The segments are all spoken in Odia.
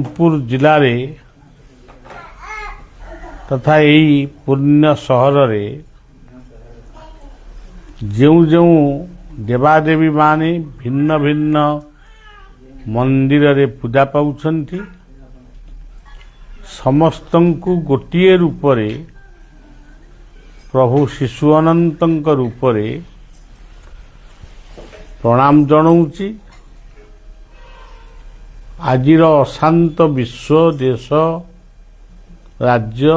सोनपुर जिले रे तथा यही पुण्य सहर रे जो जो देवादेवी माने भिन्न भिन्न मंदिर रे पूजा पाउछंती समस्तंकु गोटिए रूप रे प्रभु शिशु अनंतंक रूप रे प्रणाम जनाऊँची। आजिर अशांत विश्व देश राज्य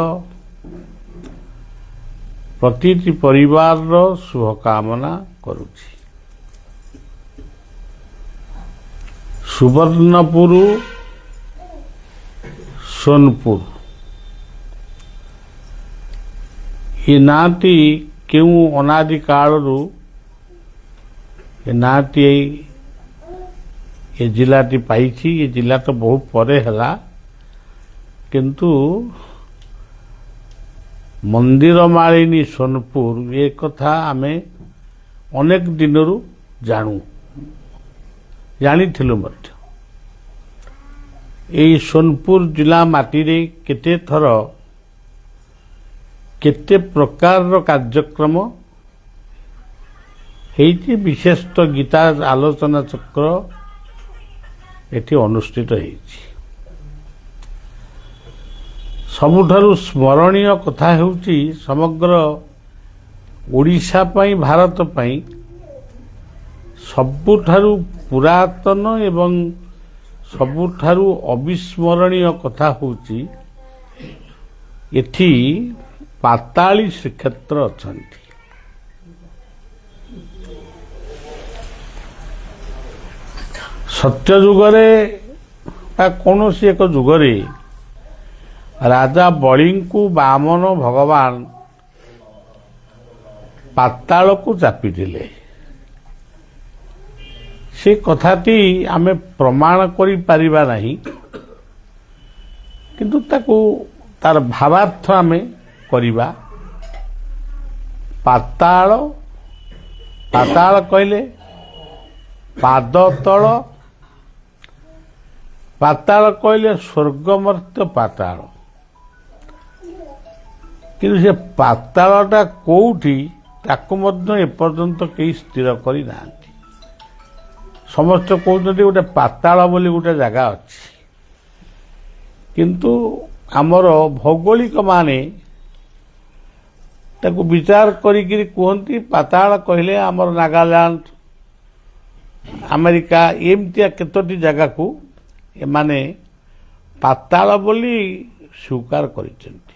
प्रतिटी परिवार शुभकामना करुछि। सुवर्णपुर सोनपुर ये नाटी क्यों अनादि कालरू ये नाटी ये जिलाटी पाइछि। ये जिला तो बहुत परे हला किंतु मंदिर मालिनी सोनपुर ये कथा आमे अनेक दिनरू जानू जानिथिलु मध्य। एई सोनपुर जिला माटी रे केते थर केते प्रकार कार्यक्रम हेइति विशेष तो गीता आलोचना चक्र एठी अनुष्ठित हेइछि। सबुठारु स्मरणीय कथा हेउछि समग्र ओडिशा पई भारत पई सबुठारु पुरातन एवं सबुठारु अविस्मरणीय कथा होउछि एठी पाताली श्रीक्षेत्र अछंती। सत्य युगरे कौन सी एक युगरे राजा बलिंकु बामन भगवान पाताल को चापी दिले। से कथाटी आमे प्रमाण करि परिबा नहीं किंतु ताको तार भावार्थ आमे करिबा। पाताल पाताल कहले पाद तल, पाताल कहले स्वर्गमर्त्य पाताल। किंतु से पातालटा कोउठी ताको मध्य एपर्यंत कई स्थिर करि नांती। समस्त कहते गोटे पाताल बोली गोटे जगह अच्छी किंतु आमर भौगोलिक माने ताको विचार करिकिरि कहती पाताल कहले आमर नागालैंड अमेरिका एमतिया केतोटी जगह को एमाने पाताल बोली स्वीकार करिसेंती।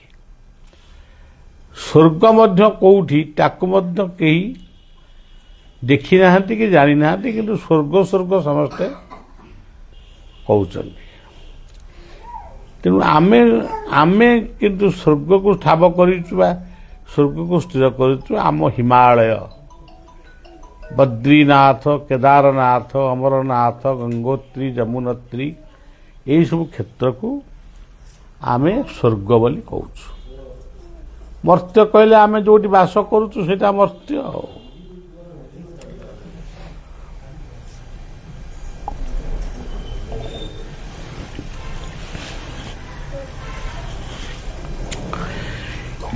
स्वर्ग मध्य कोउठी ताको मध्य केही देखी नाहांती कि जानी नाहांती किंतु स्वर्ग स्वर्ग समस्ते कहउछंती। तेणु आमे आमे किंतु स्वर्ग को ठाब करिछु बा स्वर्ग को स्थिर करिछु आम हिमालय बद्रीनाथ केदारनाथ अमरनाथ गंगोत्री जमुनोत्री यही सब क्षेत्र को आमे स्वर्ग बोली कहउछु। मर्त्य कहले आमे जोटी वास करूछु सेटा मर्त्य।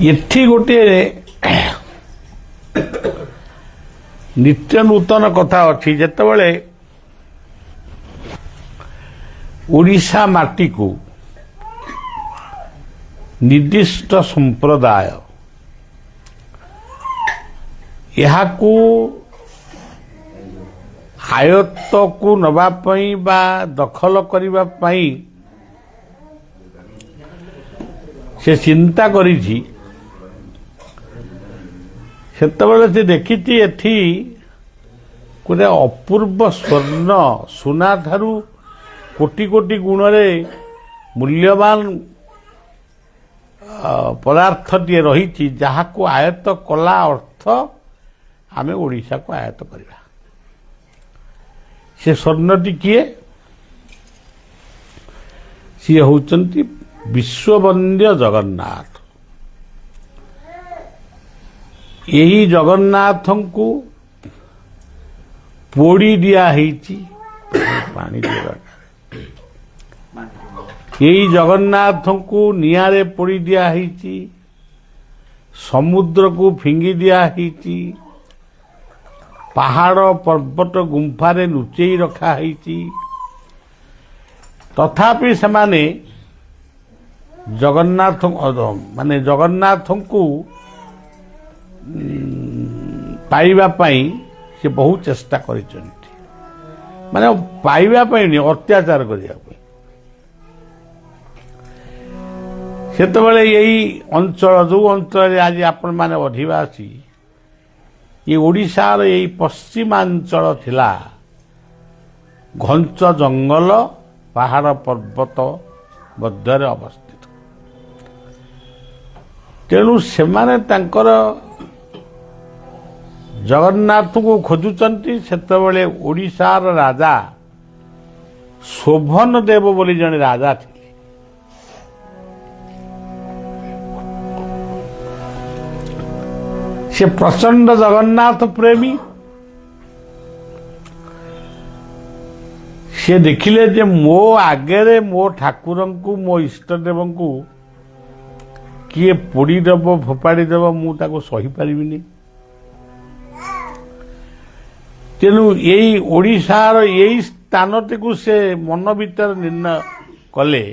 एठी गोटे नित्य नूतन कथा अच्छी जेतेबेले ओडिशा माटी को निर्दिष्ट संप्रदाय यहाकू आयत्त को नबा पई बा दखल करिबा पई से चिंता करिछि। सेतबेले से देखिछि एठी गोटे अपूर्व स्वर्ण सुना ठारू कोटि कोटि गुण रे मूल्यवान पदार्थटी रही जहाको आयत्त कला अर्थ आमे ओडिशा को आयत्त करवा। से स्वर्णटी किए सी होचंती विश्ववंद्य जगन्नाथ। यही जगन्नाथ को पोड़ी दिया पानी ଏଇ ଜଗନ୍ନାଥଙ୍କୁ ନିଆଁରେ ପୋଡ଼ି ଦିଆହେଇଛି, ସମୁଦ୍ରକୁ ଫିଙ୍ଗି ଦିଆହେଇଛି, ପାହାଡ଼ ପର୍ବତ ଗୁମ୍ଫାରେ ଲୁଚେଇ ରଖାହେଇଛି। ତଥାପି ସେମାନେ ଜଗନ୍ନାଥଙ୍କୁ ପାଇବା ପାଇଁ ସେ ବହୁ ଚେଷ୍ଟା କରିଛନ୍ତି, ମାନେ ପାଇବା ପାଇଁ ନୁହେଁ, ଅତ୍ୟାଚାର କରିବା ପାଇଁ। ସେତେବେଳେ ଏଇ ଅଞ୍ଚଳ, ଯେଉଁ ଅଞ୍ଚଳରେ ଆଜି ଆପଣମାନେ ଅଧିବାସୀ, ଏ ଓଡ଼ିଶାର ଏଇ ପଶ୍ଚିମାଞ୍ଚଳ ଥିଲା ଘଞ୍ଚ ଜଙ୍ଗଲ, ପାହାଡ଼ ପର୍ବତ ମଧ୍ୟରେ ଅବସ୍ଥିତ। ତେଣୁ ସେମାନେ ତାଙ୍କର ଜଗନ୍ନାଥଙ୍କୁ ଖୋଜୁଛନ୍ତି। ସେତେବେଳେ ଓଡ଼ିଶାର ରାଜା ଶୋଭନ ଦେବ ବୋଲି ଜଣେ ରାଜା ଥିଲେ। ସେ ପ୍ରଚଣ୍ଡ ଜଗନ୍ନାଥ ପ୍ରେମୀ। ସେ ଦେଖିଲେ ଯେ ମୋ ଆଗରେ ମୋ ଠାକୁରଙ୍କୁ, ମୋ ଇଷ୍ଟଦେବଙ୍କୁ କିଏ ପୋଡ଼ିଦେବ, ଫୋପାଡ଼ିଦେବ, ମୁଁ ତାକୁ ସହିପାରିବିନି। ତେଣୁ ଏଇ ଓଡ଼ିଶାର ଏଇ ସ୍ଥାନଟିକୁ ସେ ମନ ଭିତରେ ନିର୍ଣ୍ଣୟ କଲେ,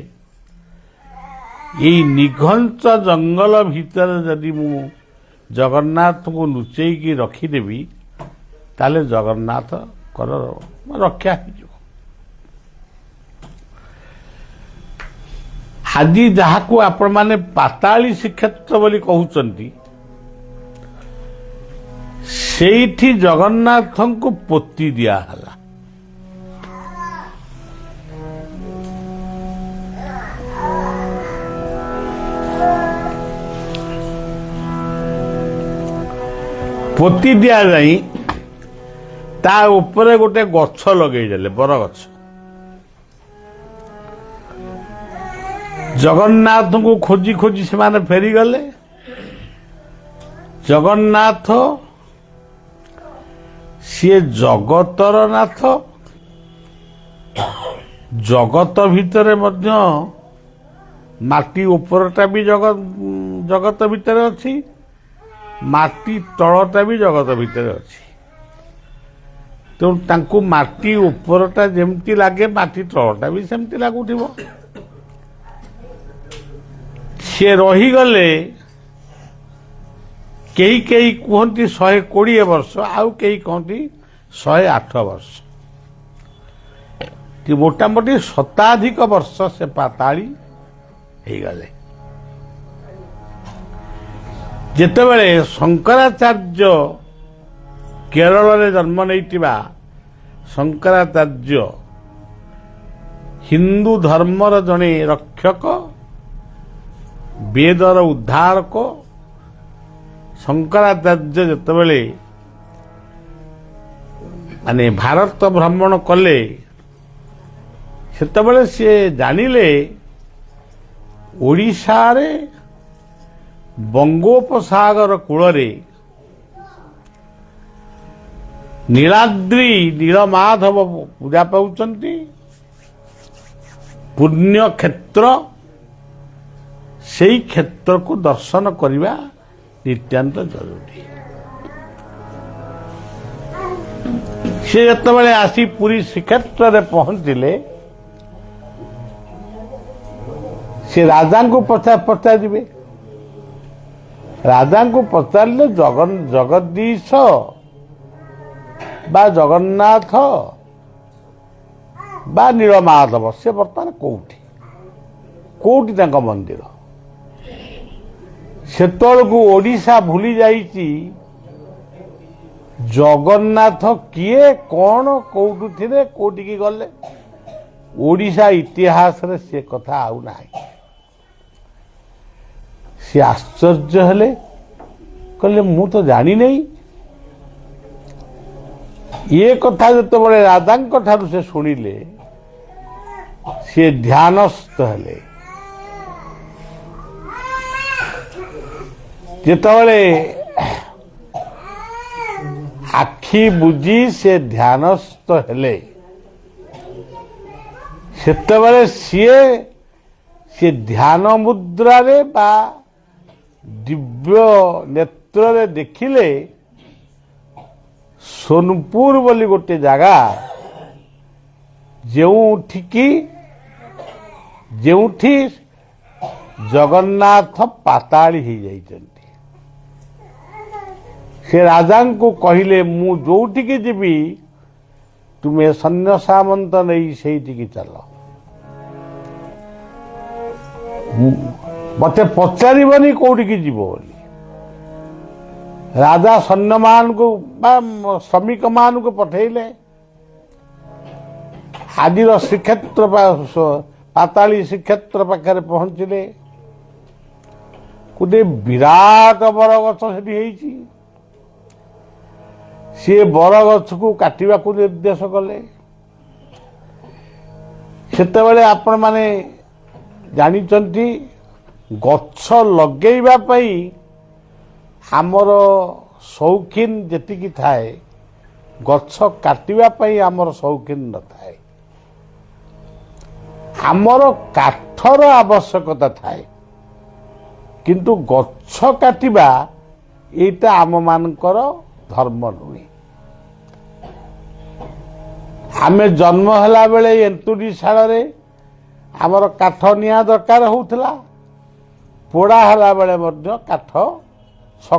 ଏଇ ନିଘଞ୍ଚ ଜଙ୍ଗଲ ଭିତରେ ଯଦି ମୁଁ ଜଗନ୍ନାଥଙ୍କୁ ଲୁଚେଇକି ରଖିଦେବି, ତାହେଲେ ଜଗନ୍ନାଥଙ୍କର ରକ୍ଷା ହେଇଯିବ। ଆଜି ଯାହାକୁ ଆପଣମାନେ ପାତାଳୀ ଶ୍ରୀକ୍ଷେତ୍ର ବୋଲି କହୁଛନ୍ତି, ସେଇଠି ଜଗନ୍ନାଥଙ୍କୁ ପୋତି ଦିଆହେଲା। ପୋତି ଦିଆଯାଇ ତା ଉପରେ ଗୋଟେ ଗଛ ଲଗେଇଦେଲେ, ବରଗଛ। ଜଗନ୍ନାଥଙ୍କୁ ଖୋଜି ଖୋଜି ସେମାନେ ଫେରିଗଲେ। ଜଗନ୍ନାଥ ସିଏ ଜଗତର ନାଥ, ଜଗତ ଭିତରେ ମଧ୍ୟ ମାଟି ଉପରଟା ବି ଜଗତ ଭିତରେ ଅଛି, ମାଟି ତଳଟା ବି ଜଗତ ଭିତରେ ଅଛି। ତେଣୁ ତାଙ୍କୁ ମାଟି ଉପରଟା ଯେମିତି ଲାଗେ, ମାଟି ତଳଟା ବି ସେମିତି ଲାଗୁଥିବ। ସେ ରହିଗଲେ, କେହି କେହି କୁହନ୍ତି 120 ବର୍ଷ, ଆଉ କେହି କହନ୍ତି 108 ବର୍ଷ। ମୋଟାମୋଟି ଶତାଧିକ ବର୍ଷ ସେ ପାତାଳୀ ହେଇଗଲେ। ଯେତେବେଳେ ଶଙ୍କରାଚାର୍ଯ୍ୟ, କେରଳରେ ଜନ୍ମ ନେଇଥିବା ଶଙ୍କରାଚାର୍ଯ୍ୟ, ହିନ୍ଦୁ ଧର୍ମର ଜଣେ ରକ୍ଷକ, ବେଦର ଉଦ୍ଧାରକ, ଶଙ୍କରାଚାର୍ଯ୍ୟ ଯେତେବେଳେ ମାନେ ଭାରତ ଭ୍ରମଣ କଲେ, ସେତେବେଳେ ସେ ଜାଣିଲେ ଓଡ଼ିଶାରେ ବଙ୍ଗୋପସାଗର କୂଳରେ ନୀଳାଦ୍ରି ନୀଳମାଧବ ପୂଜା ପାଉଛନ୍ତି, ପୁଣ୍ୟକ୍ଷେତ୍ର। ସେଇ କ୍ଷେତ୍ରକୁ ଦର୍ଶନ କରିବା ନିତ୍ୟାନ୍ତ ଜରୁରୀ। ସେ ଯେତେବେଳେ ଆସି ପୁରୀ ଶ୍ରୀକ୍ଷେତ୍ରରେ ପହଞ୍ଚିଲେ, ସେ ରାଜାଙ୍କୁ ପଚାରିବେ। ରାଜାଙ୍କୁ ପଚାରିଲେ ଜଗଦୀଶ ବା ଜଗନ୍ନାଥ ବା ନୀଳମାଧବ ସେ ବର୍ତ୍ତମାନ କୋଉଠି ତାଙ୍କ ମନ୍ଦିର? ସେତେବେଳକୁ ଓଡ଼ିଶା ଭୁଲି ଯାଇଛି ଜଗନ୍ନାଥ କିଏ, କ'ଣ, କୋଉଠୁ ଥିଲେ, କୋଉଠିକି ଗଲେ। ଓଡ଼ିଶା ଇତିହାସରେ ସେ କଥା ଆଉ ନାହିଁ। ସେ ଆଶ୍ଚର୍ଯ୍ୟ ହେଲେ, କହିଲେ ମୁଁ ତ ଜାଣିନେଇ। ଏ କଥା ଯେତେବେଳେ ରାଜାଙ୍କ ଠାରୁ ସେ ଶୁଣିଲେ, ସେ ଧ୍ୟାନସ୍ଥ ହେଲେ। ଯେତେବେଳେ ଆଖି ବୁଜି ସେ ଧ୍ୟାନସ୍ଥ ହେଲେ, ସେତେବେଳେ ସିଏ ସେ ଧ୍ୟାନ ମୁଦ୍ରାରେ ବା ଦିବ୍ୟ ନେତ୍ରରେ ଦେଖିଲେ ସୋନପୁର ବୋଲି ଗୋଟେ ଜାଗା ଯେଉଁଠି ଜଗନ୍ନାଥ ପାତାଳି ହେଇଯାଇଛନ୍ତି। ସେ ରାଜାଙ୍କୁ କହିଲେ ମୁଁ ଯୋଉଠିକି ଯିବି ତୁମେ ସୈନ୍ୟ ସାମନ୍ତ ନେଇ ସେଇଠିକି ଚାଲ, ମତେ ପଚାରିବନି କୋଉଠିକି ଯିବ ବୋଲି। ରାଜା ସୈନ୍ୟମାନଙ୍କୁ ବା ଶ୍ରମିକ ମାନଙ୍କୁ ପଠେଇଲେ। ଆଜିର ଶ୍ରୀକ୍ଷେତ୍ର ପାତାଳି ଶ୍ରୀକ୍ଷେତ୍ର ପାଖରେ ପହଞ୍ଚିଲେ। ଗୋଟେ ବିରାଟ ବରଗଛ ସେଠି ହେଇଛି। ସିଏ ବରଗଛକୁ କାଟିବାକୁ ନିର୍ଦ୍ଦେଶ କଲେ। ସେତେବେଳେ ଆପଣମାନେ ଜାଣିଛନ୍ତି ଗଛ ଲଗେଇବା ପାଇଁ ଆମର ସୌଖିନ ଯେତିକି ଥାଏ, ଗଛ କାଟିବା ପାଇଁ ଆମର ସୌଖିନ ନଥାଏ। ଆମର କାଠର ଆବଶ୍ୟକତା ଥାଏ, କିନ୍ତୁ ଗଛ କାଟିବା ଏଇଟା ଆମମାନଙ୍କର ଧର୍ମ ନୁହେଁ। ଆମେ ଜନ୍ମ ହେଲା ବେଳେ ଏନ୍ତୁଡ଼ି ଶାଳରେ ଆମର କାଠ ନିଆଁ ଦରକାର ହେଉଥିଲା। ପୋଡ଼ା ହେଲା ବେଳେ ମଧ୍ୟ କାଠ 6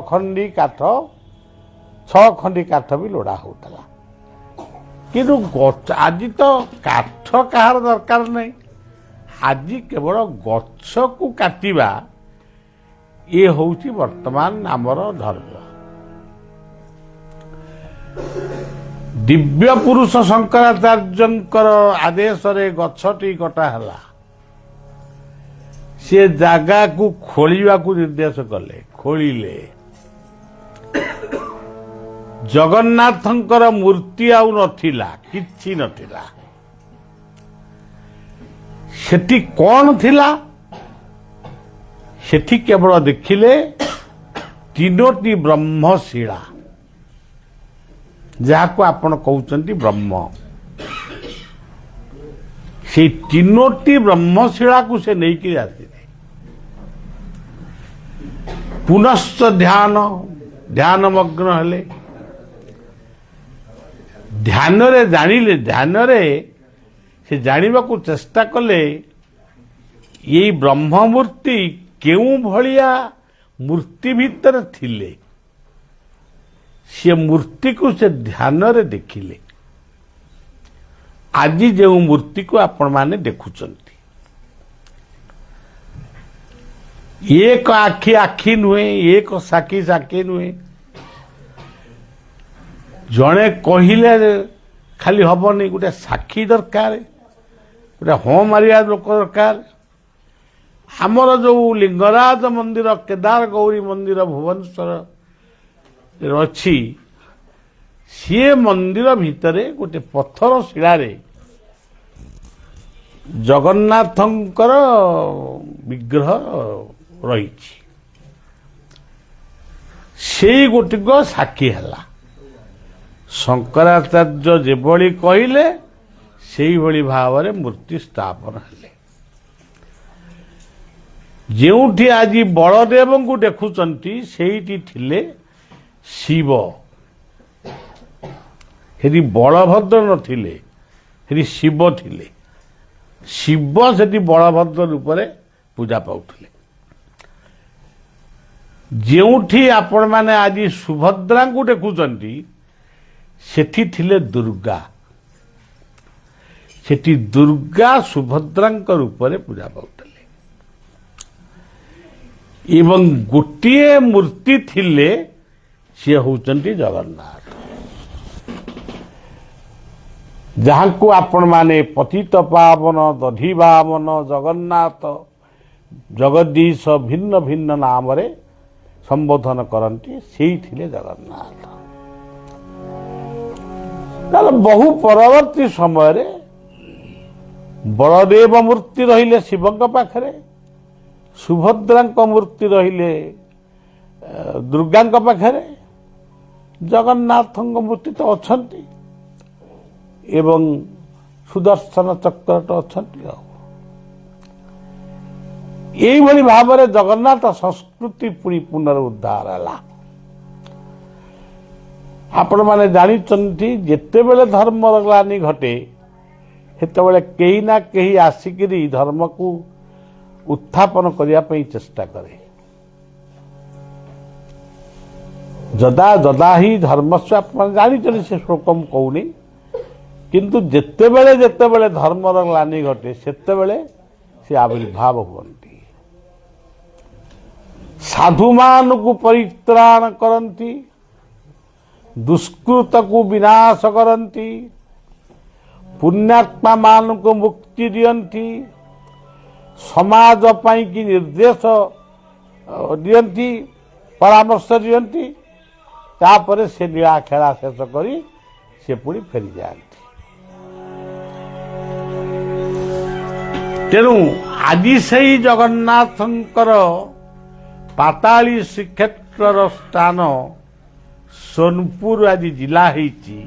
ଖଣ୍ଡି କାଠ ବି ଲୋଡ଼ା ହେଉଥିଲା। କିନ୍ତୁ ଆଜି ତ କାଠ କାହାର ଦରକାର ନାହିଁ। ଆଜି କେବଳ ଗଛକୁ କାଟିବା ଇଏ ହେଉଛି ବର୍ତ୍ତମାନ ଆମର ଧର୍ମ। ଦିବ୍ୟ ପୁରୁଷ ଶଙ୍କରାଚାର୍ଯ୍ୟଙ୍କର ଆଦେଶରେ ଗଛଟି କଟା ହେଲା। ସେ ଜାଗାକୁ ଖୋଳିବାକୁ ନିର୍ଦ୍ଦେଶ କଲେ, ଖୋଳିଲେ। ଜଗନ୍ନାଥଙ୍କର ମୂର୍ତ୍ତି ଆଉ ନଥିଲା, କିଛି ନଥିଲା। ସେଠି କ'ଣ ଥିଲା? ସେଠି କେବଳ ଦେଖିଲେ 3ଟି ବ୍ରହ୍ମଶିଳା, ଯାହାକୁ ଆପଣ କହୁଛନ୍ତି ବ୍ରହ୍ମ। ସେଇ 3ଟି ବ୍ରହ୍ମଶିଳାକୁ ସେ ନେଇକି ଆସିଲେ। ପୁନଶ୍ଚ ଧ୍ୟାନମଗ୍ନ ହେଲେ। ଧ୍ୟାନରେ ସେ ଜାଣିବାକୁ ଚେଷ୍ଟା କଲେ ଏଇ ବ୍ରହ୍ମମୂର୍ତ୍ତି କେଉଁ ଭଳିଆ ମୂର୍ତ୍ତି ଭିତରେ ଥିଲେ। ସେ ମୂର୍ତ୍ତିକୁ ସେ ଧ୍ୟାନରେ ଦେଖିଲେ। ଆଜି ଯେଉଁ ମୂର୍ତ୍ତିକୁ ଆପଣମାନେ ଦେଖୁଛନ୍ତି, ଏକ ଆଖି ନୁହେଁ, ଏକ ସାକ୍ଷୀ ନୁହେଁ। ଜଣେ କହିଲେ ଖାଲି ହବନି, ଗୋଟେ ସାକ୍ଷୀ ଦରକାର, ଗୋଟେ ହଁ ମାରିବା ଲୋକ ଦରକାର। ଆମର ଯୋଉ ଲିଙ୍ଗରାଜ ମନ୍ଦିର, କେଦାର ଗୌରୀ ମନ୍ଦିର ଭୁବନେଶ୍ୱର ଅଛି, ସିଏ ମନ୍ଦିର ଭିତରେ ଗୋଟେ ପଥର ଶିଳାରେ ଜଗନ୍ନାଥଙ୍କର ବିଗ୍ରହ ରହିଛି। ସେଇ ଗୋଟିକ ସାକ୍ଷୀ ହେଲା। ଶଙ୍କରାଚାର୍ଯ୍ୟ ଯେଭଳି କହିଲେ ସେଇଭଳି ଭାବରେ ମୂର୍ତ୍ତି ସ୍ଥାପନ ହେଲେ। ଯେଉଁଠି ଆଜି ବଳଦେବଙ୍କୁ ଦେଖୁଛନ୍ତି ସେଇଠି ଥିଲେ ଶିବ। ସେଠି ବଳଭଦ୍ର ନଥିଲେ, ସେଠି ଶିବ ଥିଲେ। ଶିବ ସେଠି ବଳଭଦ୍ର ରୂପରେ ପୂଜା ପାଉଥିଲେ। ଯେଉଁଠି ଆପଣମାନେ ଆଜି ସୁଭଦ୍ରାଙ୍କୁ ଦେଖୁଛନ୍ତି ସେଠି ଥିଲେ ଦୁର୍ଗା। ସେଠି ଦୁର୍ଗା ସୁଭଦ୍ରାଙ୍କ ରୂପରେ ପୂଜା ପାଉଥିଲେ। ଏବଂ ଗୋଟିଏ ମୂର୍ତ୍ତି ଥିଲେ, ସିଏ ହେଉଛନ୍ତି ଜଗନ୍ନାଥ, ଯାହାଙ୍କୁ ଆପଣମାନେ ପତିତ ପାବନ ଦଧିବାମନ ଜଗନ୍ନାଥ ଜଗଦୀଶ ଭିନ୍ନ ଭିନ୍ନ ନାମରେ ସମ୍ବୋଧନ କରନ୍ତି। ସେଇ ଥିଲେ ଜଗନ୍ନାଥ। ତାହେଲେ ବହୁ ପରବର୍ତ୍ତୀ ସମୟରେ ବଳଦେବ ମୂର୍ତ୍ତି ରହିଲେ ଶିବଙ୍କ ପାଖରେ, ସୁଭଦ୍ରାଙ୍କ ମୂର୍ତ୍ତି ରହିଲେ ଦୁର୍ଗାଙ୍କ ପାଖରେ, ଜଗନ୍ନାଥଙ୍କ ମୂର୍ତ୍ତି ତ ଅଛନ୍ତି ଏବଂ ସୁଦର୍ଶନ ଚକ୍ର ତ ଅଛନ୍ତି। ଆଉ এইଭଳି ଭାବରେ ଜଗନ୍ନାଥ ସଂସ୍କୃତି ପୁଣି ପୁନରୁଦ୍ଧାର ହେଲା। ଆପଣମାନେ ଜାଣିଛନ୍ତି ଯେତେବେଳେ ଧର୍ମର ଗ୍ଲାନି ଘଟେ ସେତେବେଳେ କେହି ନା କେହି ଆସିକିରି ଧର୍ମକୁ ଉତ୍ଥାପନ କରିବା ପାଇଁ ଚେଷ୍ଟା କରେ। ଯଦା ଯଦା ହିଁ ଧର୍ମସ୍ୟ, ଆପଣ ଜାଣିଛନ୍ତି ସେ ଶ୍ଲୋକ ମୁଁ କହୁନି, କିନ୍ତୁ ଯେତେବେଳେ ଯେତେବେଳେ ଧର୍ମର ଗ୍ଲାନି ଘଟେ ସେତେବେଳେ ସେ ଆବିର୍ଭାବ ହୁଅନ୍ତି। ସାଧୁମାନଙ୍କୁ ପରିତ୍ରାଣ କରନ୍ତି, ଦୁଷ୍କୃତକୁ ବିନାଶ କରନ୍ତି, ପୁଣ୍ୟାତ୍ମା ମାନଙ୍କୁ ମୁକ୍ତି ଦିଅନ୍ତି, ସମାଜ ପାଇଁକି ନିର୍ଦ୍ଦେଶ ଦିଅନ୍ତି, ପରାମର୍ଶ ଦିଅନ୍ତି, ତାପରେ ସେ ଲୀଳା ଖେଳା ଶେଷ କରି ସେ ପୁଣି ଫେରିଯାଆନ୍ତି। ତେଣୁ ଆଜି ସେଇ ଜଗନ୍ନାଥଙ୍କର ପାତାଳୀ ଶ୍ରୀକ୍ଷେତ୍ରର ସ୍ଥାନ ସୋନପୁର ଆଜି ଜିଲ୍ଲା ହେଇଛି।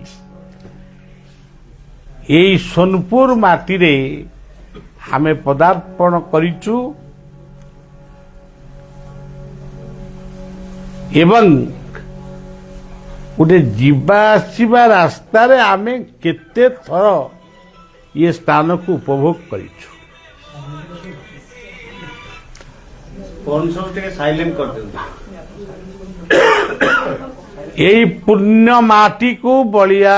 এই সোনপুর মাটিরে ଆମେ ପଦାର୍ପଣ କରିଛୁ ଏବଂ ଗୋଟେ ଯିବା ଆସିବା ରାସ୍ତାରେ ଆମେ କେତେ ଥର ଏ ସ୍ଥାନକୁ ଉପଭୋଗ କରିଛୁ। এই ପୁଣ୍ୟ ମାଟିକୁ ବଳିଆ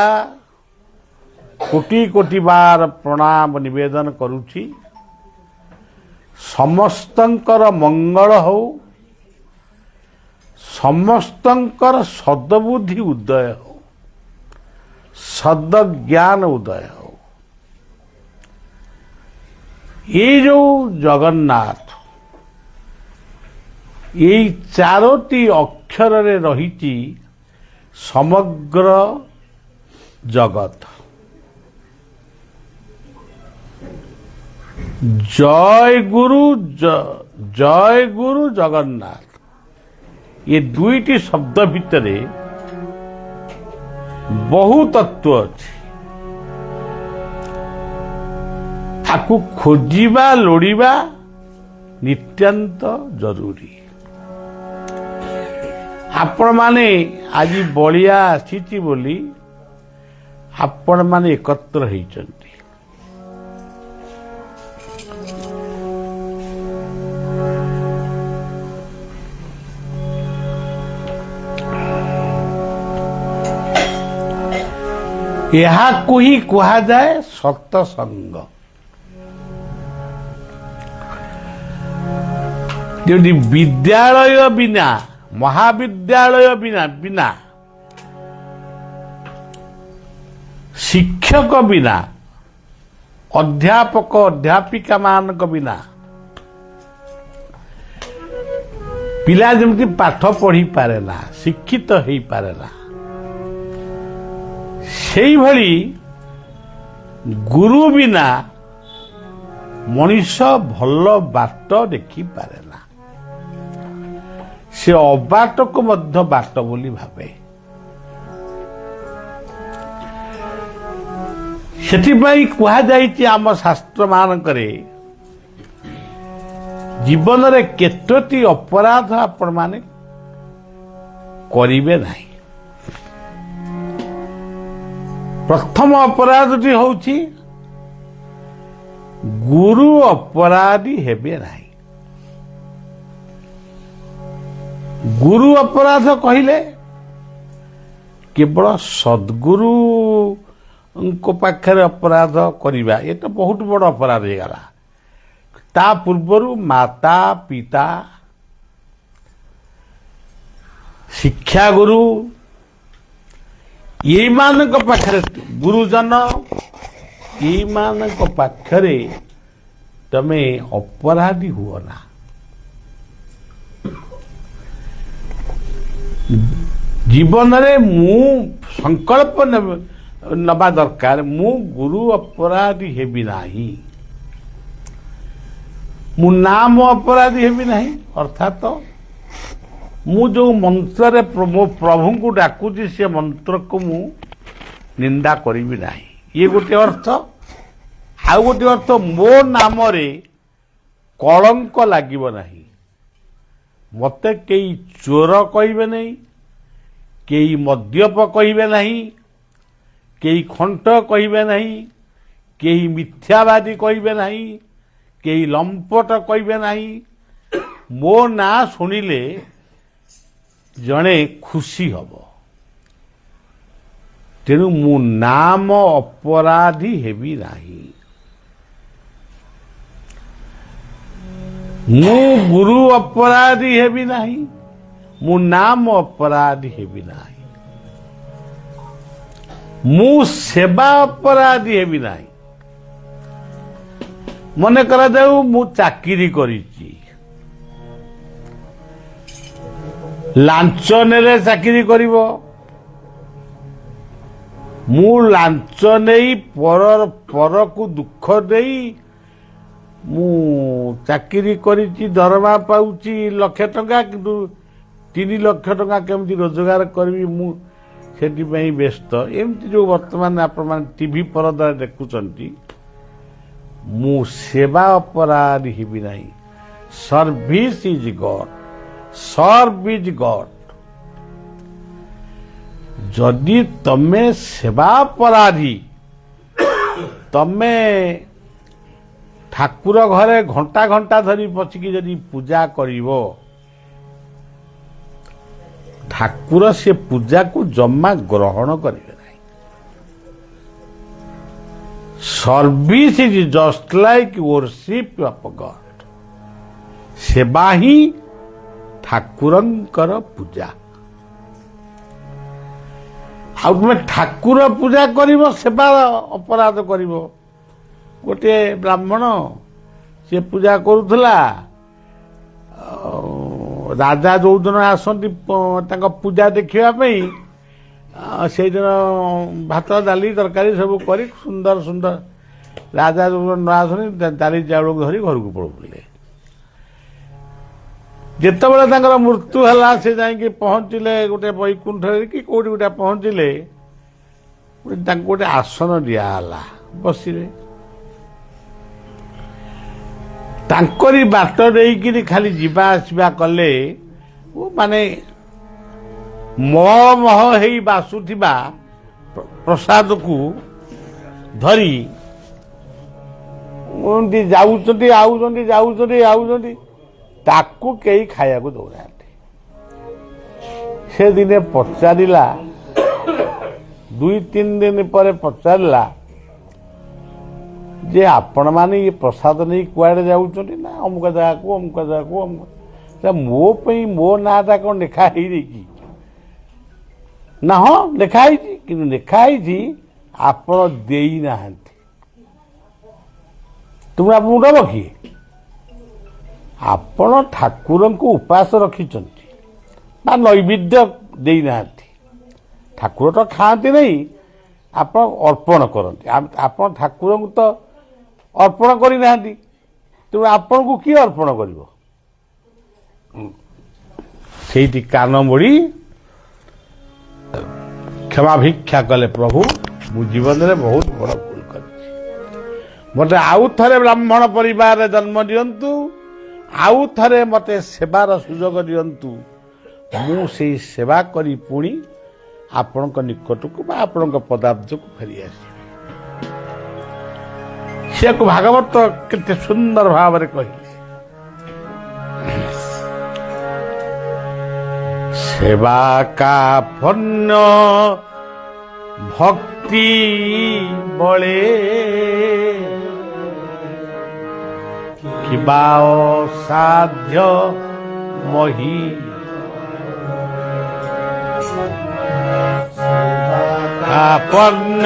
କୋଟି କୋଟି ବାର ପ୍ରଣାମ ନିବେଦନ କରୁଛି। ସମସ୍ତଙ୍କର ମଙ୍ଗଳ ହଉ, ସମସ୍ତଙ୍କର ସଦବୁଦ୍ଧି ଉଦୟ ହଉ, ସଦଜ୍ଞାନ ଉଦୟ ହଉ। এই ଯେଉଁ ଜଗନ୍ନାଥ, এই ଚାରୋଟି ଅକ୍ଷରରେ ରହିଛି ସମଗ୍ର ଜଗତ। জয় গুরু জগন্নাথ, ଏ ଦୁଇଟି ଶବ୍ଦ ଭିତରେ ବହୁ ତତ୍ତ୍ୱ ଅଛି। ତାକୁ ଖୋଜିବା ଲୋଡ଼ିବା ନିତ୍ୟାନ୍ତ ଜରୁରୀ। ଆପଣମାନେ ଆଜି ବଳିଆ ଆସିଛି ବୋଲି ଆପଣମାନେ ଏକତ୍ର ହେଇଛନ୍ତି। ଏହାକୁ ହିଁ କୁହାଯାଏ ସତସଙ୍ଗ। ଯଦି ବିଦ୍ୟାଳୟ ବିନା, ମହାବିଦ୍ୟାଳୟ ବିନା, ଶିକ୍ଷକ ବିନା, ଅଧ୍ୟାପକ ଅଧ୍ୟାପିକା ମାନଙ୍କ ବିନା ପିଲା ଯେମିତି ପାଠ ପଢିପାରେ ନା, ଶିକ୍ଷିତ ହେଇପାରେ ନା, ସେଇଭଳି ଗୁରୁ ବିନା ମଣିଷ ଭଲ ବାଟ ଦେଖିପାରେ ନା। ସେ ଅବାଟକୁ ମଧ୍ୟ ବାଟ ବୋଲି ଭାବେ। ସେଥିପାଇଁ କୁହାଯାଇଛି ଆମ ଶାସ୍ତ୍ର ମାନଙ୍କରେ, ଜୀବନରେ କେତୋଟି ଅପରାଧ ଆପଣମାନେ କରିବେ ନାହିଁ। ପ୍ରଥମ ଅପରାଧଟି ହେଉଛି ଗୁରୁ ଅପରାଧୀ ହେବେ ନାହିଁ। ଗୁରୁ ଅପରାଧ କହିଲେ କେବଳ ସଦ୍ଗୁରୁଙ୍କ ପାଖରେ ଅପରାଧ କରିବା, ଏ ତ ବହୁତ ବଡ଼ ଅପରାଧ ହେଇଗଲା। ତା ପୂର୍ବରୁ ମାତା ପିତା, ଶିକ୍ଷାଗୁରୁ, ଏଇମାନଙ୍କ ପାଖରେ, ଗୁରୁଜନ, ଏଇମାନଙ୍କ ପାଖରେ ତମେ ଅପରାଧୀ ହୁଅ ନା। ଜୀବନରେ ମୁଁ ସଂକଳ୍ପ ନେବା ଦରକାର, ମୁଁ ଗୁରୁ ଅପରାଧୀ ହେବି ନାହିଁ, ମୁଁ ନାମ ଅପରାଧୀ ହେବି ନାହିଁ। ଅର୍ଥାତ ମୁଁ ଯେଉଁ ମନ୍ତ୍ରରେ ମୋ ପ୍ରଭୁଙ୍କୁ ଡାକୁଛି ସେ ମନ୍ତ୍ରକୁ ମୁଁ ନିନ୍ଦା କରିବି ନାହିଁ, ଇଏ ଗୋଟିଏ ଅର୍ଥ। ଆଉ ଗୋଟିଏ ଅର୍ଥ, ମୋ ନାମରେ କଳଙ୍କ ଲାଗିବ ନାହିଁ। ମୋତେ କେହି ଚୋର କହିବେ ନାହିଁ, କେହି ମଦ୍ୟପ କହିବେ ନାହିଁ, କେହି ଖଣ୍ଟ କହିବେ ନାହିଁ, କେହି ମିଥ୍ୟାବାଦୀ କହିବେ ନାହିଁ, କେହି ଲମ୍ପଟ କହିବେ ନାହିଁ। ମୋ ନାଁ ଶୁଣିଲେ ଜଣେ ଖୁସି ହବ। ତେଣୁ ମୁଁ ନାମ ଅପରାଧୀ ହେବି ନାହିଁ। ମୁଁ ଗୁରୁ ଅପରାଧୀ ହେବି ନାହିଁ, ମୁଁ ନାମ ଅପରାଧୀ ହେବି ନାହିଁ, ମୁଁ ସେବା ଅପରାଧୀ ହେବି ନାହିଁ। ମନେ କରାଯାଉ ମୁଁ ଚାକିରି କରିଛି, ଲାଞ୍ଚ ନେଲେ ଚାକିରି କରିବ। ମୁଁ ଲାଞ୍ଚ ନେଇ ପରକୁ ଦୁଃଖ ଦେଇ ମୁଁ ଚାକିରି କରିଛି, ଦରମା ପାଉଛି £1,00,000, କିନ୍ତୁ 3 ଲକ୍ଷ ଟଙ୍କା କେମିତି ରୋଜଗାର କରିବି ମୁଁ ସେଥିପାଇଁ ବ୍ୟସ୍ତ। ଏମିତି ଯେଉଁ ବର୍ତ୍ତମାନ ଆପଣମାନେ ଟିଭି ପରଦାରେ ଦେଖୁଛନ୍ତି, ମୁଁ ସେବା ଅପରାଧୀ ହେବି ନାହିଁ। Service is God, serve is God. ଯଦି ତମେ ସେବା ଅପରାଧୀ, ତମେ ଠାକୁର ଘରେ ଘଣ୍ଟା ଘଣ୍ଟା ଧରି ପଶିକି ଯଦି ପୂଜା କରିବ, ଠାକୁର ସେ ପୂଜାକୁ ଜମା ଗ୍ରହଣ କରିବେ ନାହିଁ। Service is just like worship of God. ସେବା ହିଁ ଠାକୁରଙ୍କର ପୂଜା। ଆଉ ତୁମେ ଠାକୁର ପୂଜା କରିବ, ସେବା ଅପରାଧ କରିବ। ଗୋଟିଏ ବ୍ରାହ୍ମଣ ସେ ପୂଜା କରୁଥିଲା, ରାଜା ଯୋଉଦିନ ଆସନ୍ତି ତାଙ୍କ ପୂଜା ଦେଖିବା ପାଇଁ, ସେଇଦିନ ଭାତ ଡାଲି ତରକାରୀ ସବୁ କରି ସୁନ୍ଦର ସୁନ୍ଦର, ରାଜା ଯୋଉଦିନ ନ ଆସନ୍ତି ଡାଲି ଚାଉଳକୁ ଧରି ଘରକୁ ପଳଉଥିଲେ। ଯେତେବେଳେ ତାଙ୍କର ମୃତ୍ୟୁ ହେଲା, ସେ ଯାଇକି ପହଞ୍ଚିଲେ ଗୋଟେ ବୈକୁଣ୍ଠରେ କି କୋଉଠି ଗୋଟେ ପହଞ୍ଚିଲେ, ତାଙ୍କୁ ଗୋଟେ ଆସନ ଦିଆହେଲା, ବସିଲେ। ତାଙ୍କରି ବାଟ ଦେଇକିରି ଖାଲି ଯିବା ଆସିବା କଲେ, ମାନେ ମହ ହେଇ ବାସୁଥିବା ପ୍ରସାଦକୁ ଧରି ଏମିତି ଯାଉଛନ୍ତି, ଆଉଛନ୍ତି, ଯାଉଛନ୍ତି, ଆଉଛନ୍ତି, ତାକୁ କେହି ଖାଇବାକୁ ଦଉନାହାନ୍ତି। ସେ ଦିନେ ପଚାରିଲା, 2-3 ଦିନ ପରେ ପଚାରିଲା ଯେ ଆପଣମାନେ ଇଏ ପ୍ରସାଦ ନେଇ କୁଆଡ଼େ ଯାଉଛନ୍ତି? ନା ଅମୁକ ଜାଗାକୁ, ଅମୁକ ଜାଗାକୁ, ଅମୁକ। ମୋ ପାଇଁ ମୋ ନାଁଟା କ'ଣ ଲେଖା ହେଇଯାଇଛି? ନା ହଁ ଲେଖା ହେଇଛି, କିନ୍ତୁ ଲେଖା ହେଇଛି ଆପଣ ଦେଇନାହାନ୍ତି। ତୁମେ ଆପଣଙ୍କୁ ଦବ କିଏ? ଆପଣ ଠାକୁରଙ୍କୁ ଉପାସ ରଖିଛନ୍ତି ବା ନୈବେଦ୍ୟ ଦେଇନାହାନ୍ତି। ଠାକୁର ତ ଖାଆନ୍ତି ନାହିଁ, ଆପଣ ଅର୍ପଣ କରନ୍ତି। ଆପଣ ଠାକୁରଙ୍କୁ ତ ଅର୍ପଣ କରିନାହାନ୍ତି, ତେଣୁ ଆପଣଙ୍କୁ କିଏ ଅର୍ପଣ କରିବ? ସେଇଠି କାନ ମୋଡ଼ି କ୍ଷମା ଭିକ୍ଷା କଲେ, ପ୍ରଭୁ ମୁଁ ଜୀବନରେ ବହୁତ ବଡ଼ ଭୁଲ କରିଛି, ମୋତେ ଆଉ ଥରେ ବ୍ରାହ୍ମଣ ପରିବାରରେ ଜନ୍ମ ଦିଅନ୍ତୁ, ଆଉ ଥରେ ମୋତେ ସେବାର ସୁଯୋଗ ଦିଅନ୍ତୁ। ମୁଁ ସେଇ ସେବା କରି ପୁଣି ଆପଣଙ୍କ ନିକଟକୁ ବା ଆପଣଙ୍କ ପଦାବ୍ଦକୁ ଫେରିଆସିବି। ସେକୁ ଭାଗବତ କେତେ ସୁନ୍ଦର ଭାବରେ କହିଲେ, ସେବା କାଫନ୍ୟ ଭକ୍ତି ବଳେ କିବା ଅସାଧ୍ୟ ମହି କାଫନ୍ୟ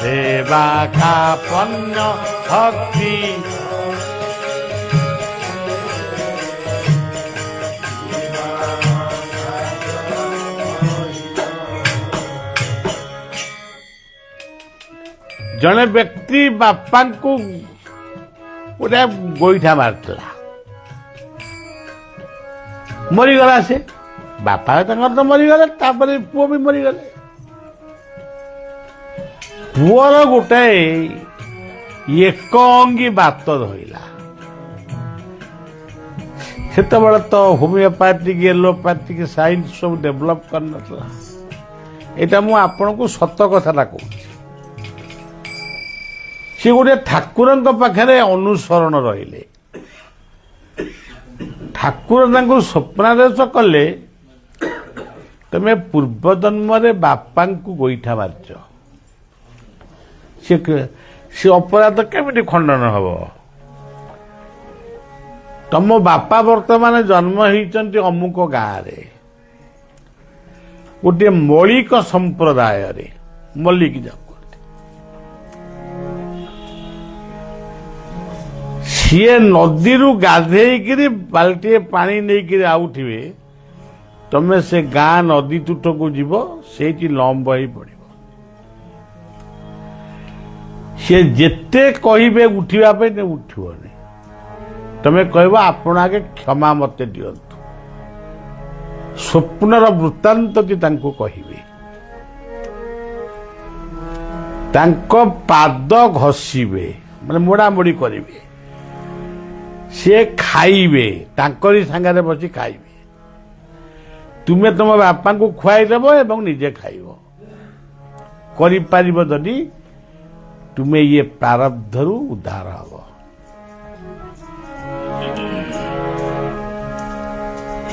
সেবা কাফন্য ভক্তি ଜଣେ ବ୍ୟକ୍ତି ବାପାଙ୍କୁ ଗୋଟେ ଗୋଇଠା ମାରିଥିଲା, ମରିଗଲା। ସେ ବାପା ତାଙ୍କର ତ ମରିଗଲେ, ତାପରେ ପୁଅ ବି ମରିଗଲେ। ପୁଅର ଗୋଟାଏ ଏକ ଅଙ୍ଗୀ ବାତ ଧଇଲା। ସେତେବେଳେ ତ ହୋମିଓପାଥିକ ଏଲୋପାଥିକ ସାଇନ୍ସ ସବୁ ଡେଭଲପ କରିନଥିଲା। ଏଇଟା ମୁଁ ଆପଣଙ୍କୁ ସତ କଥାଟା କହୁଛି। ସେ ଗୋଟେ ଠାକୁରଙ୍କ ପାଖରେ ଅନୁସରଣ ରହିଲେ। ଠାକୁର ତାଙ୍କୁ ସ୍ୱପ୍ନାଦେଶ କଲେ, ତମେ ପୂର୍ବଜନ୍ମରେ ବାପାଙ୍କୁ ଗୋଇଠା ମାରିଛ। ସେ ଅପରାଧ କେମିତି ଖଣ୍ଡନ ହବ? ତମ ବାପା ବର୍ତ୍ତମାନ ଜନ୍ମ ହେଇଛନ୍ତି ଅମୁକ ଗାଁରେ, ଗୋଟିଏ ମୌଳିକ ସମ୍ପ୍ରଦାୟରେ, ମଲ୍ଲିକ ଯାଉ ସିଏ ନଦୀରୁ ଗାଧେଇକିରି ବାଲ୍ଟିଏ ପାଣି ନେଇକିରି ଆଉଥିବେ, ତମେ ସେ ଗାଁ ନଦୀ ତୁଠକୁ ଯିବ, ସେଇଠି ଲମ୍ବ ହେଇ ପଡିବ। ସିଏ ଯେତେ କହିବେ ଉଠିବା ପାଇଁ ଉଠିବନି। ତମେ କହିବ ଆପଣ ଆଗେ କ୍ଷମା ମତେ ଦିଅନ୍ତୁ। ସ୍ୱପ୍ନର ବୃତ୍ତାନ୍ତଟି ତାଙ୍କୁ କହିବେ। ତାଙ୍କ ପାଦ ଘଷିବେ, ମାନେ ମୋଡ଼ାମୋଡ଼ି କରିବେ। ସିଏ ଖାଇବେ, ତାଙ୍କରି ସାଙ୍ଗରେ ବସି ଖାଇବେ। ତୁମେ ତମ ବାପାଙ୍କୁ ଖୁଆଇଦେବ ଏବଂ ନିଜେ ଖାଇବ। କରିପାରିବ ଯଦି ତୁମେ ଇଏ ପ୍ରାରବ୍ଧରୁ ଉଦ୍ଧାର ହବ।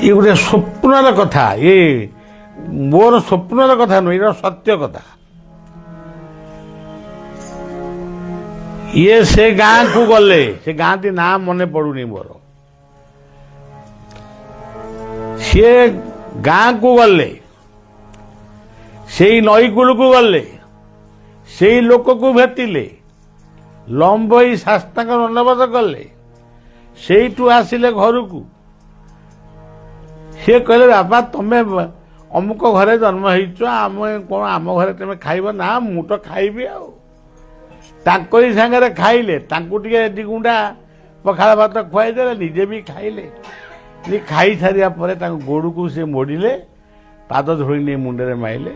ଇଏ ଗୋଟେ ସ୍ୱପ୍ନର କଥା, ମୋର ସ୍ୱପ୍ନର କଥା ନୁହେଁ, ଏଇଟା ସତ୍ୟ କଥା। ଇଏ ସେ ଗାଁକୁ ଗଲେ, ସେ ଗାଁଟି ନାଁ ମନେ ପଡୁନି ମୋର। ସିଏ ଗାଁକୁ ଗଲେ, ସେଇ ନଈକୂଳକୁ ଗଲେ, ସେଇ ଲୋକକୁ ଭେଟିଲେ, ଲମ୍ବଇ ଶାସ୍ତାଙ୍କ ଦଣ୍ଡବତ କଲେ, ସେଇଠୁ ଆସିଲେ ଘରକୁ। ସିଏ କହିଲେ ବାପା ତମେ ଅମୁକ ଘରେ ଜନ୍ମ ହେଇଛ, ଆମେ କଣ ଆମ ଘରେ ତମେ ଖାଇବ? ନା ମୁଁ ତ ଖାଇବି ଆଉ। ତାଙ୍କରି ସାଙ୍ଗରେ ଖାଇଲେ, ତାଙ୍କୁ ଟିକେ ଦି ଗୁଣ୍ଡା ପଖାଳ ଭାତ ଖୁଆଇଦେଲେ, ନିଜେ ବି ଖାଇଲେ। ଖାଇସାରିବା ପରେ ତାଙ୍କ ଗୋଡ଼କୁ ସେ ମୋଡ଼ିଲେ, ପାଦ ଧୋଇ ନେଇ ମୁଣ୍ଡରେ ମାଇଲେ।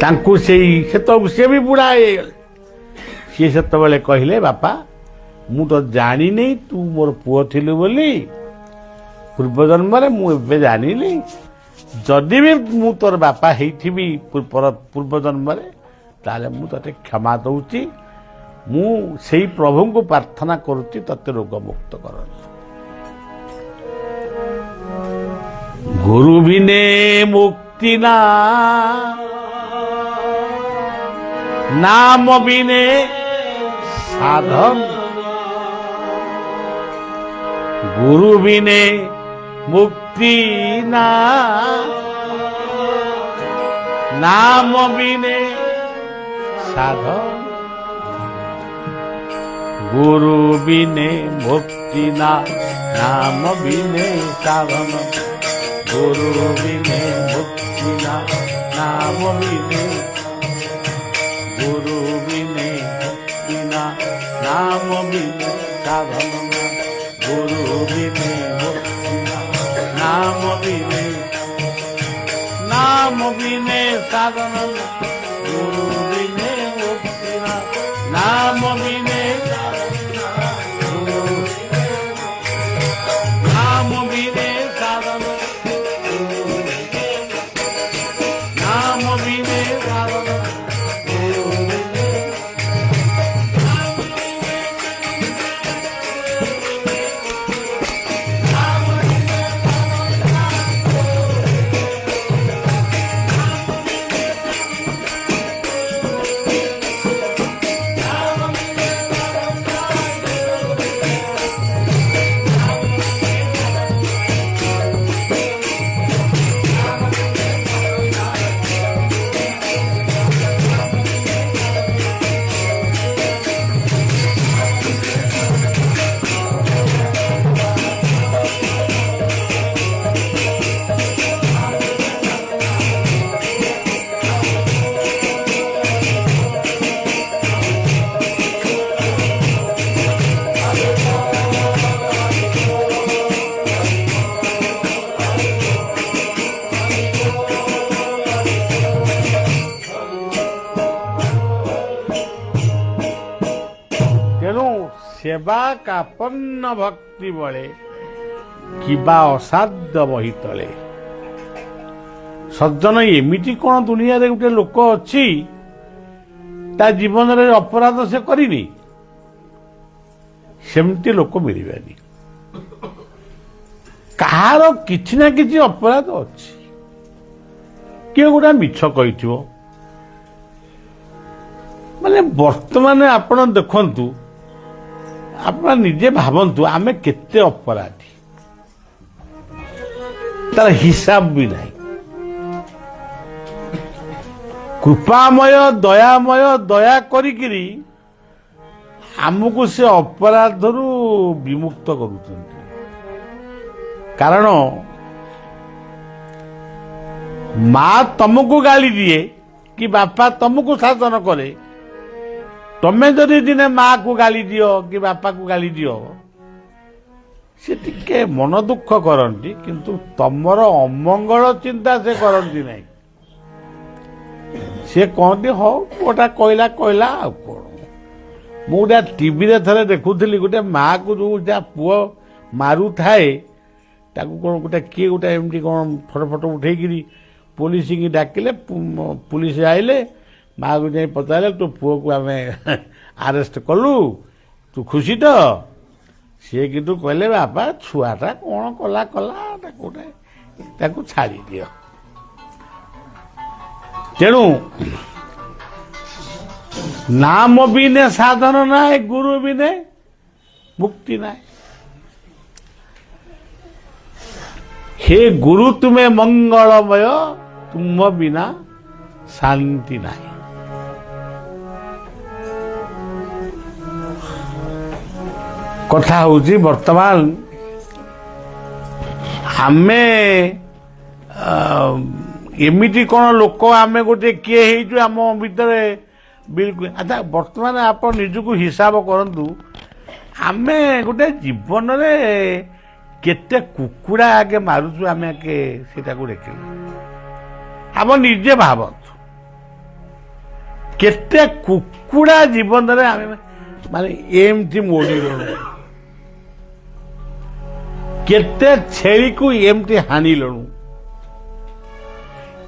ତାଙ୍କୁ ସେତେବେଳକୁ ସିଏ ବି ବୁଢ଼ା ହେଇଗଲେ। ସିଏ ସେତେବେଳେ କହିଲେ ବାପା ମୁଁ ତ ଜାଣିନି ତୁ ମୋର ପୁଅ ଥିଲୁ ବୋଲି, ପୂର୍ବଜନ୍ମରେ ମୁଁ ଏବେ ଜାଣିଲି। ଯଦି ବି ମୁଁ ତୋର ବାପା ହେଇଥିବି ପୂର୍ବଜନ୍ମରେ, ତାହେଲେ ମୁଁ ତତେ କ୍ଷମା ଦଉଛି। ମୁଁ ସେଇ ପ୍ରଭୁଙ୍କୁ ପ୍ରାର୍ଥନା କରୁଛି ତତେ ରୋଗମୁକ୍ତ କରନ୍ତୁ। ଗୁରୁ ବିନେ ମୁକ୍ତି ନା, ନାମ ବିନେ ସାଧନ। गुरु बिने मुक्ति ना, नाम बिने साधन। गुरु बिने मुक्ति ना, नाम बिने साधन। गुरु बिने मुक्ति ना, नाम बिने। गुरु बिने मुक्ति ना, नाम बिने साधन। गुरु बिने मुक्ति ना, नाम बिने। नाम बिने साधन। गुरु बिने मुक्ति ना, नाम बिने। नाम बिने साधन। नाम बिने साधन। ହେବା କାପନ୍ନ ଭକ୍ତି ବଳେ କିବା ଅସାଧ୍ୟ ବହି ତଳେ। ସଜ୍ଜନ ଏମିତି କଣ ଦୁନିଆରେ ଗୋଟେ ଲୋକ ଅଛି ତା ଜୀବନରେ ଅପରାଧ ସେ କରିନି? ସେମିତି ଲୋକ ମିଳିବେନି। କାହାର କିଛି ନା କିଛି ଅପରାଧ ଅଛି। କିଏ ଗୋଟେ ମିଛ କହିଥିବ। ମାନେ ବର୍ତ୍ତମାନ ଆପଣ ଦେଖନ୍ତୁ, ଆପଣ ନିଜେ ଭାବନ୍ତୁ ଆମେ କେତେ ଅପରାଧୀ, ତାର ହିସାବ ବି ନାହିଁ। କୃପାମୟ ଦୟାମୟ ଦୟା କରିକିରି ଆମକୁ ସେ ଅପରାଧରୁ ବିମୁକ୍ତ କରୁଛନ୍ତି। କାରଣ ମା ତମକୁ ଗାଳି ଦିଏ କି ବାପା ତମକୁ ଶାସନ କରେ, ତମେ ଯଦି ଦିନେ ମାକୁ ଗାଳି ଦିଅ କି ବାପାକୁ ଗାଳି ଦିଅ, ସେ ଟିକେ ମନ ଦୁଃଖ କରନ୍ତି, କିନ୍ତୁ ତମର ଅମଙ୍ଗଳ ଚିନ୍ତା ସେ କରନ୍ତି ନାହିଁ। ସେ କହନ୍ତି ହଉ ପୁଅଟା କହିଲା କହିଲା ଆଉ କଣ। ମୁଁ ଗୋଟେ ଟିଭିରେ ଥରେ ଦେଖୁଥିଲି, ଗୋଟେ ମାକୁ ଯୋଉ ଯା ପୁଅ ମାରୁଥାଏ ତାକୁ କଣ ଗୋଟେ କିଏ ଗୋଟେ ଏମିତି କଣ ଫଟୋ ଉଠେଇକିରି ପୋଲିସକି ଡାକିଲେ, ପୁଲିସ ଆଇଲେ, ମାକୁ ଯାଇ ପଚାରିଲେ ତୋ ପୁଅକୁ ଆମେ ଆରେଷ୍ଟ କଲୁ, ତୁ ଖୁସି ତ? ସିଏ କିନ୍ତୁ କହିଲେ ବାପା ଛୁଆଟା କଣ କଲା ତାକୁ ଛାଡ଼ି ଦିଅ। ତେଣୁ ନାମ ବିନେ ସାଧନ ନାହିଁ, ଗୁରୁ ବିନେ ମୁକ୍ତି ନାହିଁ। हे गुरु तुम्हें मंगलमय, तुम बिना शांति नहीं। कथा होची वर्तमान आमे एमिटी कौन लोक आमे गोटे किए हेजु आम भितरे बिल्कुल। अच्छा वर्तमान आप निजको हिसाब करंतु, आमे गोटे जीवन रे केते कुकुड़ा आगे मारुचु आमे के सेटा को देखिलु। आप निजे भावतु केते कुकुड़ा जीवन रे आमे माने एमती मोड़ी लणु, केते छेली को एमती हानि लणु,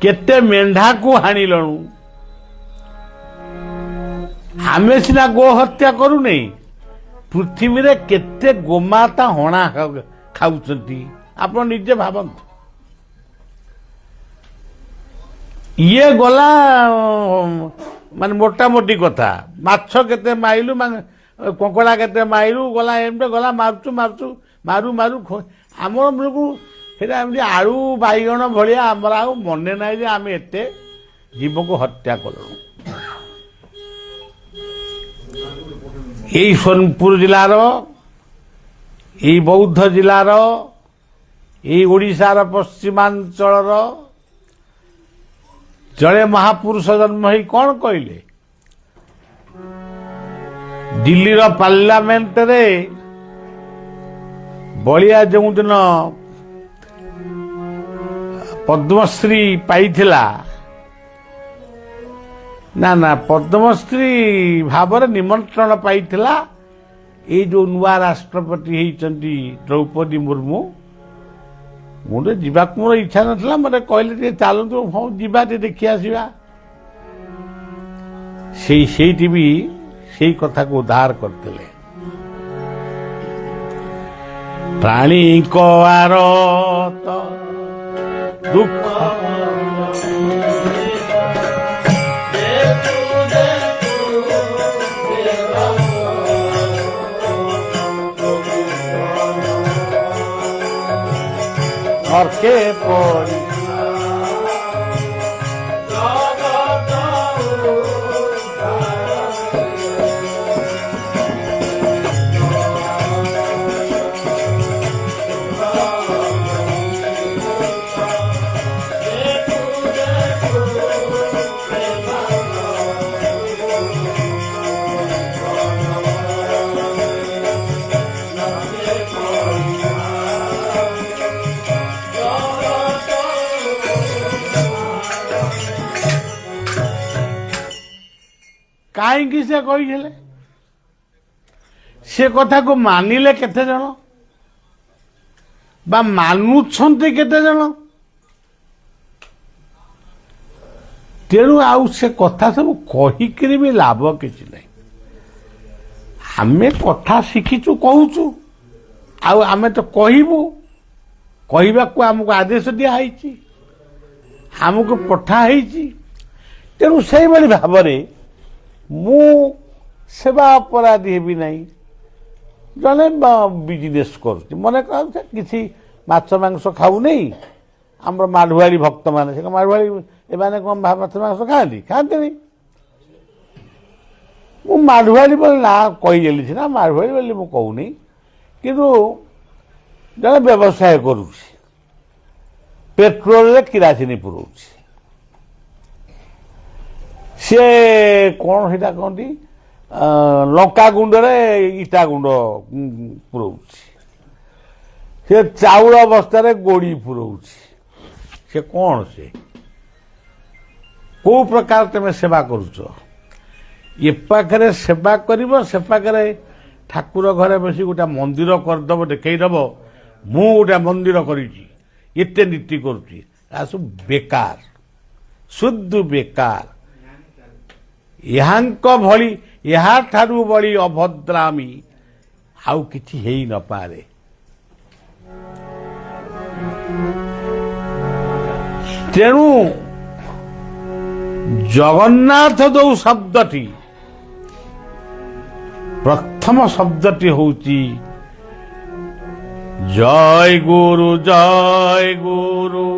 केते मेंढा को हानि लणु। आमे सिना गो हत्या करू नहीं, पृथ्वी रे केते गोमाता हणा खाउछंती आप निजे भावंतु। ये गला माने मोटा मोटी कथा, माछ केते माइलु माने कंकड़ा केते माइलु गला एमते गला मारचु मारचु मारू मारू आमर बेलू सेटा एमती आलू बाइगण भलिया आमर आ मने नाइ जे आमे एते जीव को हत्या कलु। एई सोनपुर जिलार, एई बौद्ध जिलार, एई ओडिशार पश्चिमांचलर जड़े महापुरुष जन्म ही कौन कहले, दिल्लीर पार्लियामेंट रे बलिया जो दिन पद्मश्री पाइथिला, ना पद्मश्री भाव निमंत्रण पाइथिला ये जो नुआ राष्ट्रपति होती द्रौपदी मुर्मू। मुझे जीवाक मोर इच्छा नाला, मत कहले चलतु हाँ जीवा देखी आसवा, से भी से कथा को उद्धार करते। प्राणी को आरत दुख और के पड़ी कहीं से कही ସେ କଥାକୁ ମାନିଲେ କେତେ ଜଣ ବା ମାନୁଛନ୍ତି କେତେ ଜଣ? ତେଣୁ ଆଉ ସେ କଥା ସବୁ କହିକିରି ବି ଲାଭ କିଛି ନାହିଁ। ଆମେ କଥା ଶିଖିଛୁ କହୁଛୁ, ଆଉ ଆମେ ତ କହିବୁ, କହିବାକୁ ଆମକୁ ଆଦେଶ ଦିଆହେଇଛି, ଆମକୁ ପଠା ହେଇଛି। ତେଣୁ ସେଇଭଳି ଭାବରେ ମୁଁ ସେବା ଅପରାଧୀ ହେବି ନାହିଁ। ଜଣେ ବିଜନେସ୍ କରୁଛି, ମନେ କର କିଛି ମାଛ ମାଂସ ଖାଉନେଇ, ଆମର ମାଢୁଆଳି ଭକ୍ତମାନେ, ସେ ମାଢୁଆଳି ଏମାନେ କ'ଣ ମାଛ ମାଂସ ଖାଆନ୍ତି? ଖାଆନ୍ତିନି। ମୁଁ ମାଢୁଆଳି ବୋଲି ନା କହିଦେଲି ସିନା, ମାଢୁଆଳି ବୋଲି ମୁଁ କହୁନି, କିନ୍ତୁ ଜଣେ ବ୍ୟବସାୟ କରୁଛି, ପେଟ୍ରୋଲରେ କିରାସିନି ପୁରଉଛି। ସିଏ କ'ଣ ସେଇଟା କହନ୍ତି, ଲଙ୍କା ଗୁଣ୍ଡରେ ଇଟା ଗୁଣ୍ଡ ପୁରଉଛି। ସେ ଚାଉଳ ବସ୍ତାରେ ଗୋଡ଼ି ପୁରଉଛି। ସେ କ'ଣ, ସେ କୋଉ ପ୍ରକାର ତମେ ସେବା କରୁଛ? ଏ ପାଖରେ ସେବା କରିବ, ସେ ପାଖରେ ଠାକୁର ଘରେ ବସି ଗୋଟେ ମନ୍ଦିର କରିଦେବ, ଦେଖେଇଦେବ ମୁଁ ଗୋଟେ ମନ୍ଦିର କରିଛି, ଏତେ ନୀତି କରୁଛି। ତା ସବୁ ବେକାର, ଶୁଦ୍ଧ ବେକାର। ଏହାଙ୍କ ଭଳି, ଏହାଠାରୁ ବଳି ଅଭଦ୍ରାମୀ ଆଉ କିଛି ହେଇ ନପାରେ। ତେଣୁ ଜଗନ୍ନାଥ ଯୋଉ ଶବ୍ଦଟି, ପ୍ରଥମ ଶବ୍ଦଟି ହଉଛି ଜୟ ଗୁରୁ, ଜୟ ଗୁରୁ,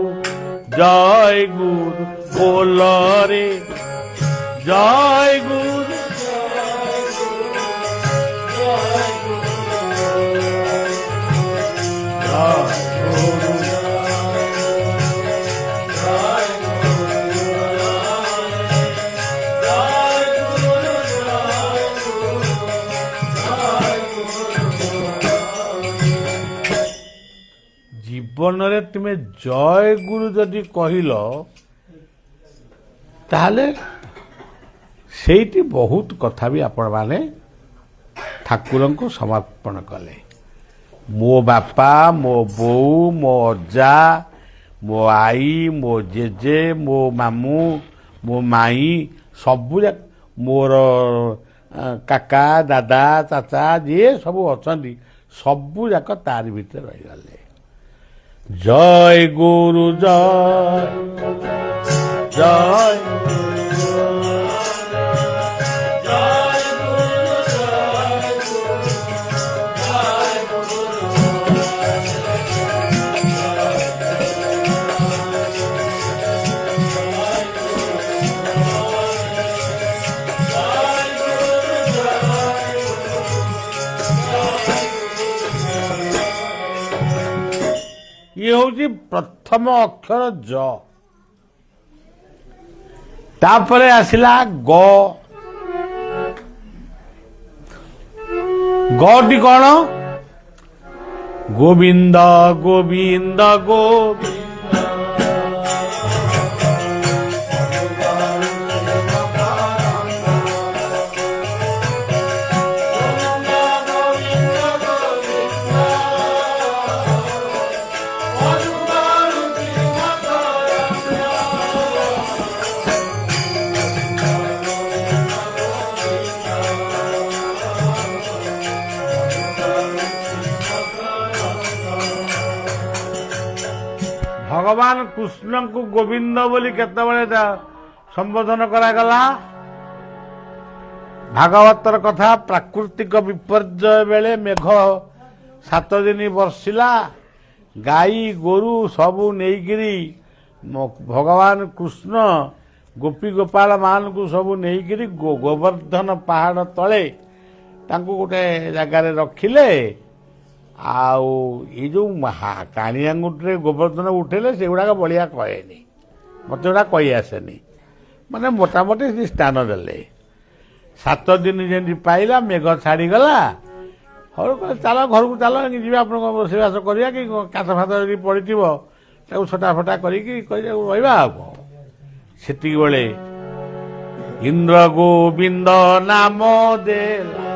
ଜୟ ଗୁରୁ ବୋଲରେ, ଜୟ ଗୁରୁ। ଜୀବନରେ ତୁମେ ଜୟ ଗୁରୁ ଯଦି କହିଲ, ତାହେଲେ ସେଇଠି ବହୁତ କଥା ବି ଆପଣମାନେ ଠାକୁରଙ୍କୁ ସମର୍ପଣ କଲେ। ମୋ ବାପା, ମୋ ବୋଉ, ମୋ ଅଜା, ମୋ ଆଈ, ମୋ ଜେଜେ, ମୋ ମାମୁଁ, ମୋ ମାଇଁ, ସବୁ ମୋର କାକା, ଦାଦା, ଚାଚା ଯିଏ ସବୁ ଅଛନ୍ତି, ସବୁ ଯାକ ତାରି ଭିତରେ ରହିଗଲେ। ଜୟ ଗୁରୁ, ଜୟ ଜୟ ଇଏ ହଉଛି ପ୍ରଥମ ଅକ୍ଷର ଜ। ତାପରେ ଆସିଲା ଗ। ଗଟି କ'ଣ? ଗୋବିନ୍ଦ, ଗୋବିନ୍ଦ, ଗୋବିନ୍ଦ। ଭଗବାନ କୃଷ୍ଣଙ୍କୁ ଗୋବିନ୍ଦ ବୋଲି କେତେବେଳେ ସମ୍ବୋଧନ କରାଗଲା? ଭାଗବତର କଥା, ପ୍ରାକୃତିକ ବିପର୍ଯ୍ୟୟ ବେଳେ ମେଘ 7 ଦିନ ବର୍ଷିଲା, ଗାଈ ଗୋରୁ ସବୁ ନେଇକିରି ଭଗବାନ କୃଷ୍ଣ ଗୋପୀ ଗୋପାଳ ମାନଙ୍କୁ ସବୁ ନେଇକିରି ଗୋବର୍ଦ୍ଧନ ପାହାଡ଼ ତଳେ ତାଙ୍କୁ ଗୋଟେ ଜାଗାରେ ରଖିଲେ। ଆଉ ଏଇ ଯୋଉ କାଣି ଆଙ୍ଗୁଠିରେ ଗୋବର୍ଦ୍ଧନ ଉଠେଇଲେ, ସେଗୁଡ଼ାକ ବଳିଆ କହେନି, ମୋତେ ଏଗୁଡ଼ା କହି ଆସେନି, ମାନେ ମୋଟାମୋଟି ସ୍ଥାନ ଦେଲେ। 7 ଦିନ ଯେମିତି ପାଇଲା, ମେଘ ଛାଡ଼ିଗଲା, ହଉ ଚାଲ ଘରକୁ ଚାଲ, ଯିବା ଆପଣଙ୍କ ରୋଷେଇବାସ କରିବା, କି କାଠ ଫାତ ଯଦି ପଡ଼ିଥିବ ତାକୁ ଛଟା ଫଟା କରିକି ରହିବା। ଆଉ କ'ଣ, ସେତିକି ବେଳେ ଇନ୍ଦ୍ର ଗୋବିନ୍ଦ ନାମ ଦେଲା,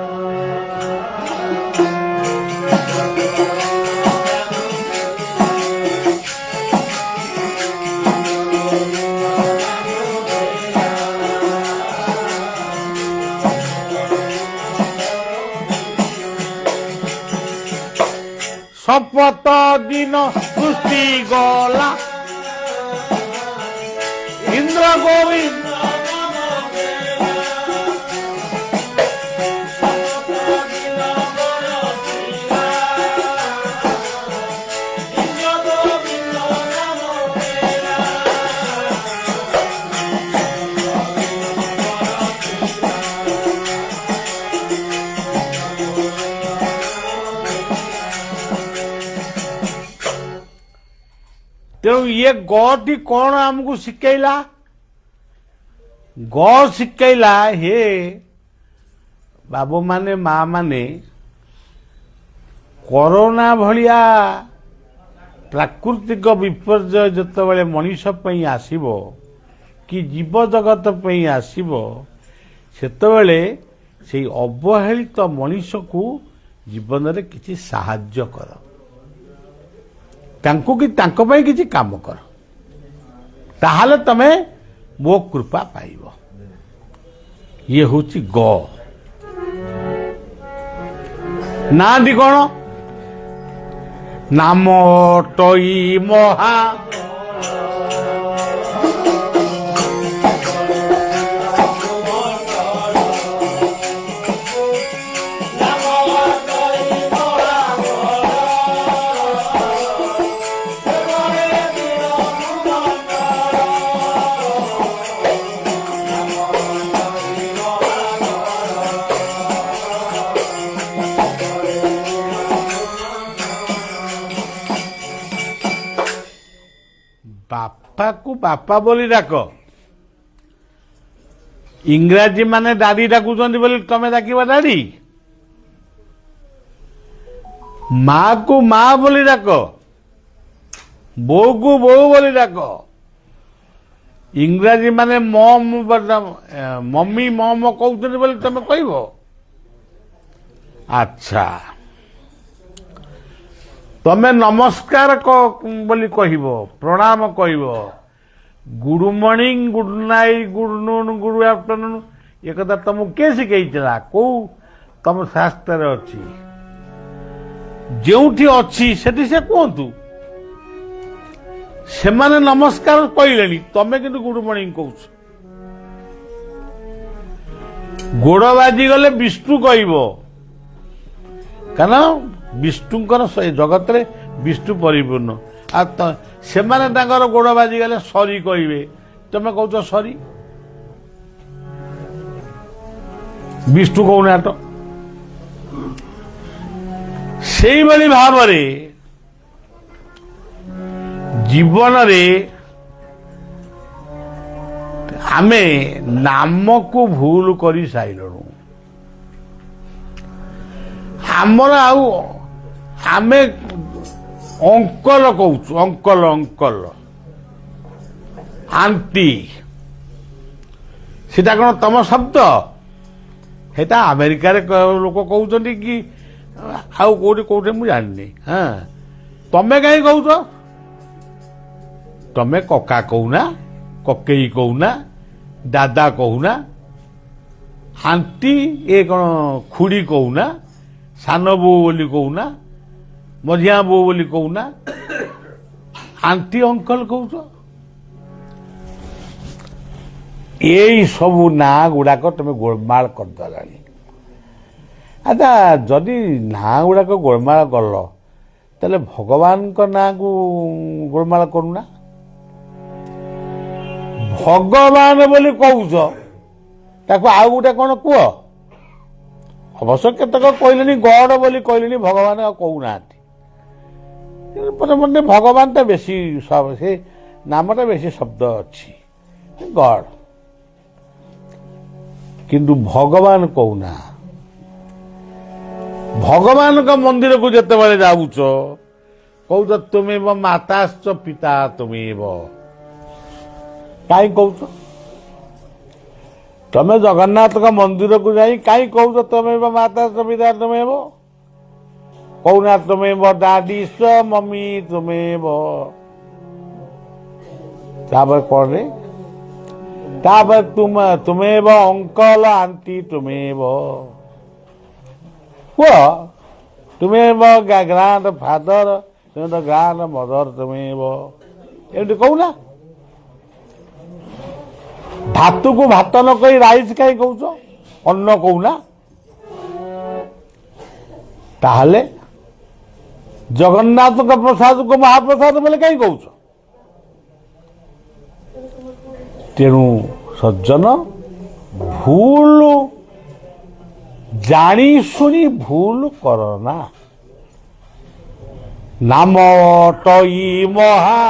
ଯଦି ଗଲା ଇନ୍ଦ୍ର ଗୋବିନ୍ଦ ତେଣୁ ଇଏ ଗଟି କଣ ଆମକୁ ଶିଖେଇଲା? ଗ ଶିଖେଇଲା ହେ ବାବୁ ମାନେ ମା ମାନେ କରୋନା ଭଳିଆ ପ୍ରାକୃତିକ ବିପର୍ଯ୍ୟୟ ଯେତେବେଳେ ମଣିଷ ପାଇଁ ଆସିବ କି ଜୀବଜଗତ ପାଇଁ ଆସିବ ସେତେବେଳେ ସେଇ ଅବହେଳିତ ମଣିଷକୁ ଜୀବନରେ କିଛି ସାହାଯ୍ୟ କର, ତାଙ୍କୁ କି ତାଙ୍କ ପାଇଁ କିଛି କାମ କର, ତାହେଲେ ତମେ ମୋ କୃପା ପାଇବ। ଇଏ ହଉଛି ଗ। ନାଁଟି କଣ? ନାମ ଟଇ ମହା ବାପାକୁ ବାପା ବୋଲି ଡାକ। ଇଂରାଜୀ ମାନେ ଡାଡି ଡାକୁଛନ୍ତି ବୋଲି ତମେ ଡାକିବ ଡାଡି। ମାକୁ ମା ବୋଲି ଡାକ, ବୋଉକୁ ବୋଉ ବୋଲି ଡାକ। ଇଂରାଜୀ ମାନେ ମମି ମମ କହୁଛନ୍ତି ବୋଲି ତମେ କହିବ। ଆଚ୍ଛା, ତମେ ନମସ୍କାର ବୋଲି କହିବ, ପ୍ରଣାମ କହିବ, good morning, good night, good noon, good afternoon, ଏ କଥା ତମକୁ କିଏ ଶିଖେଇଥିଲା? କୋଉ ତମ ଶାସ୍ତ୍ରରେ ଅଛି? ଯେଉଁଠି ଅଛି ସେଠି ସେ କୁହନ୍ତୁ। ସେମାନେ ନମସ୍କାର କହିଲେଣି, ତମେ କିନ୍ତୁ ଗୁଡ୍ ମର୍ଣ୍ଣିଂ କହୁଛ। ଗୋଡ ବାଜିଗଲେ ବିଷ୍ଣୁ କହିବ, କାରଣ ବିଷ୍ଣୁଙ୍କର ଜଗତରେ ବିଷ୍ଣୁ ପରିପୂର୍ଣ୍ଣ। ଆଉ ସେମାନେ ତାଙ୍କର ଗୋଡ ବାଜିଗଲେ ସରି କହିବେ, ତମେ କହୁଛ ସରି। ବିଷ୍ଣୁ କହୁନା ତ। ସେଇଭଳି ଭାବରେ ଜୀବନରେ ଆମେ ନାମକୁ ଭୁଲ କରି ସାରିଲୁଣୁ। ଆମର ଆଉ ଆମେ ଅଙ୍କଲ କହୁଛୁ, ଅଙ୍କଲ ଅଙ୍କଲ, ଆଣ୍ଟି, ସେଟା କଣ ତମ ଶବ୍ଦ? ସେଟା ଆମେରିକାରେ ଲୋକ କହୁଛନ୍ତି କି ଆଉ କୋଉଠି କୋଉଠି ମୁଁ ଜାଣିନି। ହଁ, ତମେ କାହିଁ କହୁଛ? ତମେ କକା କହୁନା, କକେଇ କହୁନା, ଦାଦା କହୁନା, ଆଣ୍ଟି ଏ କଣ ଖୁଡି କହୁନା, ସାନ ବୋଉ ବୋଲି କହୁନା, ମଝିଆ ବୋଉ ବୋଲି କହୁନା, ଆଣ୍ଟି ଅଙ୍କଲ କହୁଛ। ଏଇ ସବୁ ନାଁ ଗୁଡାକ ତମେ ଗୋଳମାଳ କରିଦେଲାଣି। ଆଚ୍ଛା, ଯଦି ନାଁ ଗୁଡାକ ଗୋଳମାଳ କଲ ତାହେଲେ ଭଗବାନଙ୍କ ନାଁକୁ ଗୋଳମାଳ କରୁନା। ଭଗବାନ ବୋଲି କହୁଛ, ତାକୁ ଆଉ ଗୋଟେ କଣ କୁହ? ଅବଶ୍ୟ କେତେକ କହିଲେଣି ଗଡ ବୋଲି କହିଲେଣି, ଭଗବାନ ଆଉ କହୁନାହାନ୍ତି। ଭଗବାନଟା ବେଶୀ, ସେ ନାମଟା ବେଶୀ ଶବ୍ଦ ଅଛି, ଗଡ, କିନ୍ତୁ ଭଗବାନ କହୁନା। ଭଗବାନଙ୍କ ମନ୍ଦିରକୁ ଯେତେବେଳେ ଯାଉଛ କହୁଛ ତୁମେବ ମାତାଶ୍ଚ ପିତା ତୁମେବ। କାହିଁ କହୁଛ? ତମେ ଜଗନ୍ନାଥଙ୍କ ମନ୍ଦିରକୁ ଯାଇ କାହିଁ କହୁଛ ତୁମେବ ମାତାଶ୍ଚ ପିତା ତୁମେବ? କହୁନା ତୁମେବ ଡାଡି ସ ମମି ତୁମେବ। ତାପରେ କଣରେ? ତାପରେ ତୁମେବ ଅଙ୍କଲ ଆଣ୍ଟି ତୁମେବ। କୁହ ତୁମେବ ଗ୍ରାଣ୍ଡ ଫାଦର ତୁମେ ତ ଗାଁର ମଦର ତୁମେବ ଏମିତି କହୁନା। ଭାତକୁ ଭାତ ନ କହି ରାଇସ୍ କାହିଁ କହୁଛ, ଅନ୍ନ କହୁନା। ତାହେଲେ ଜଗନ୍ନାଥଙ୍କ ପ୍ରସାଦକୁ ମହାପ୍ରସାଦ ବୋଲି କାହିଁ କହୁଛ? ତେଣୁ ସଜ୍ଜନ, ଭୁଲ ଜାଣି ଶୁଣି ଭୁଲ କରନା। ନାମ ଟଇ ମହା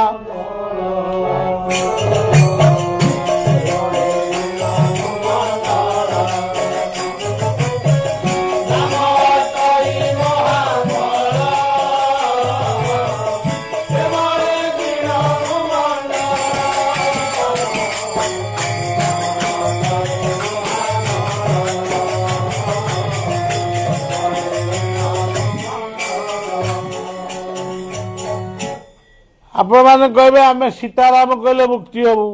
ଆପଣମାନେ କହିବେ ଆମେ ସୀତାରାମ କହିଲେ ମୁକ୍ତି ହବୁ,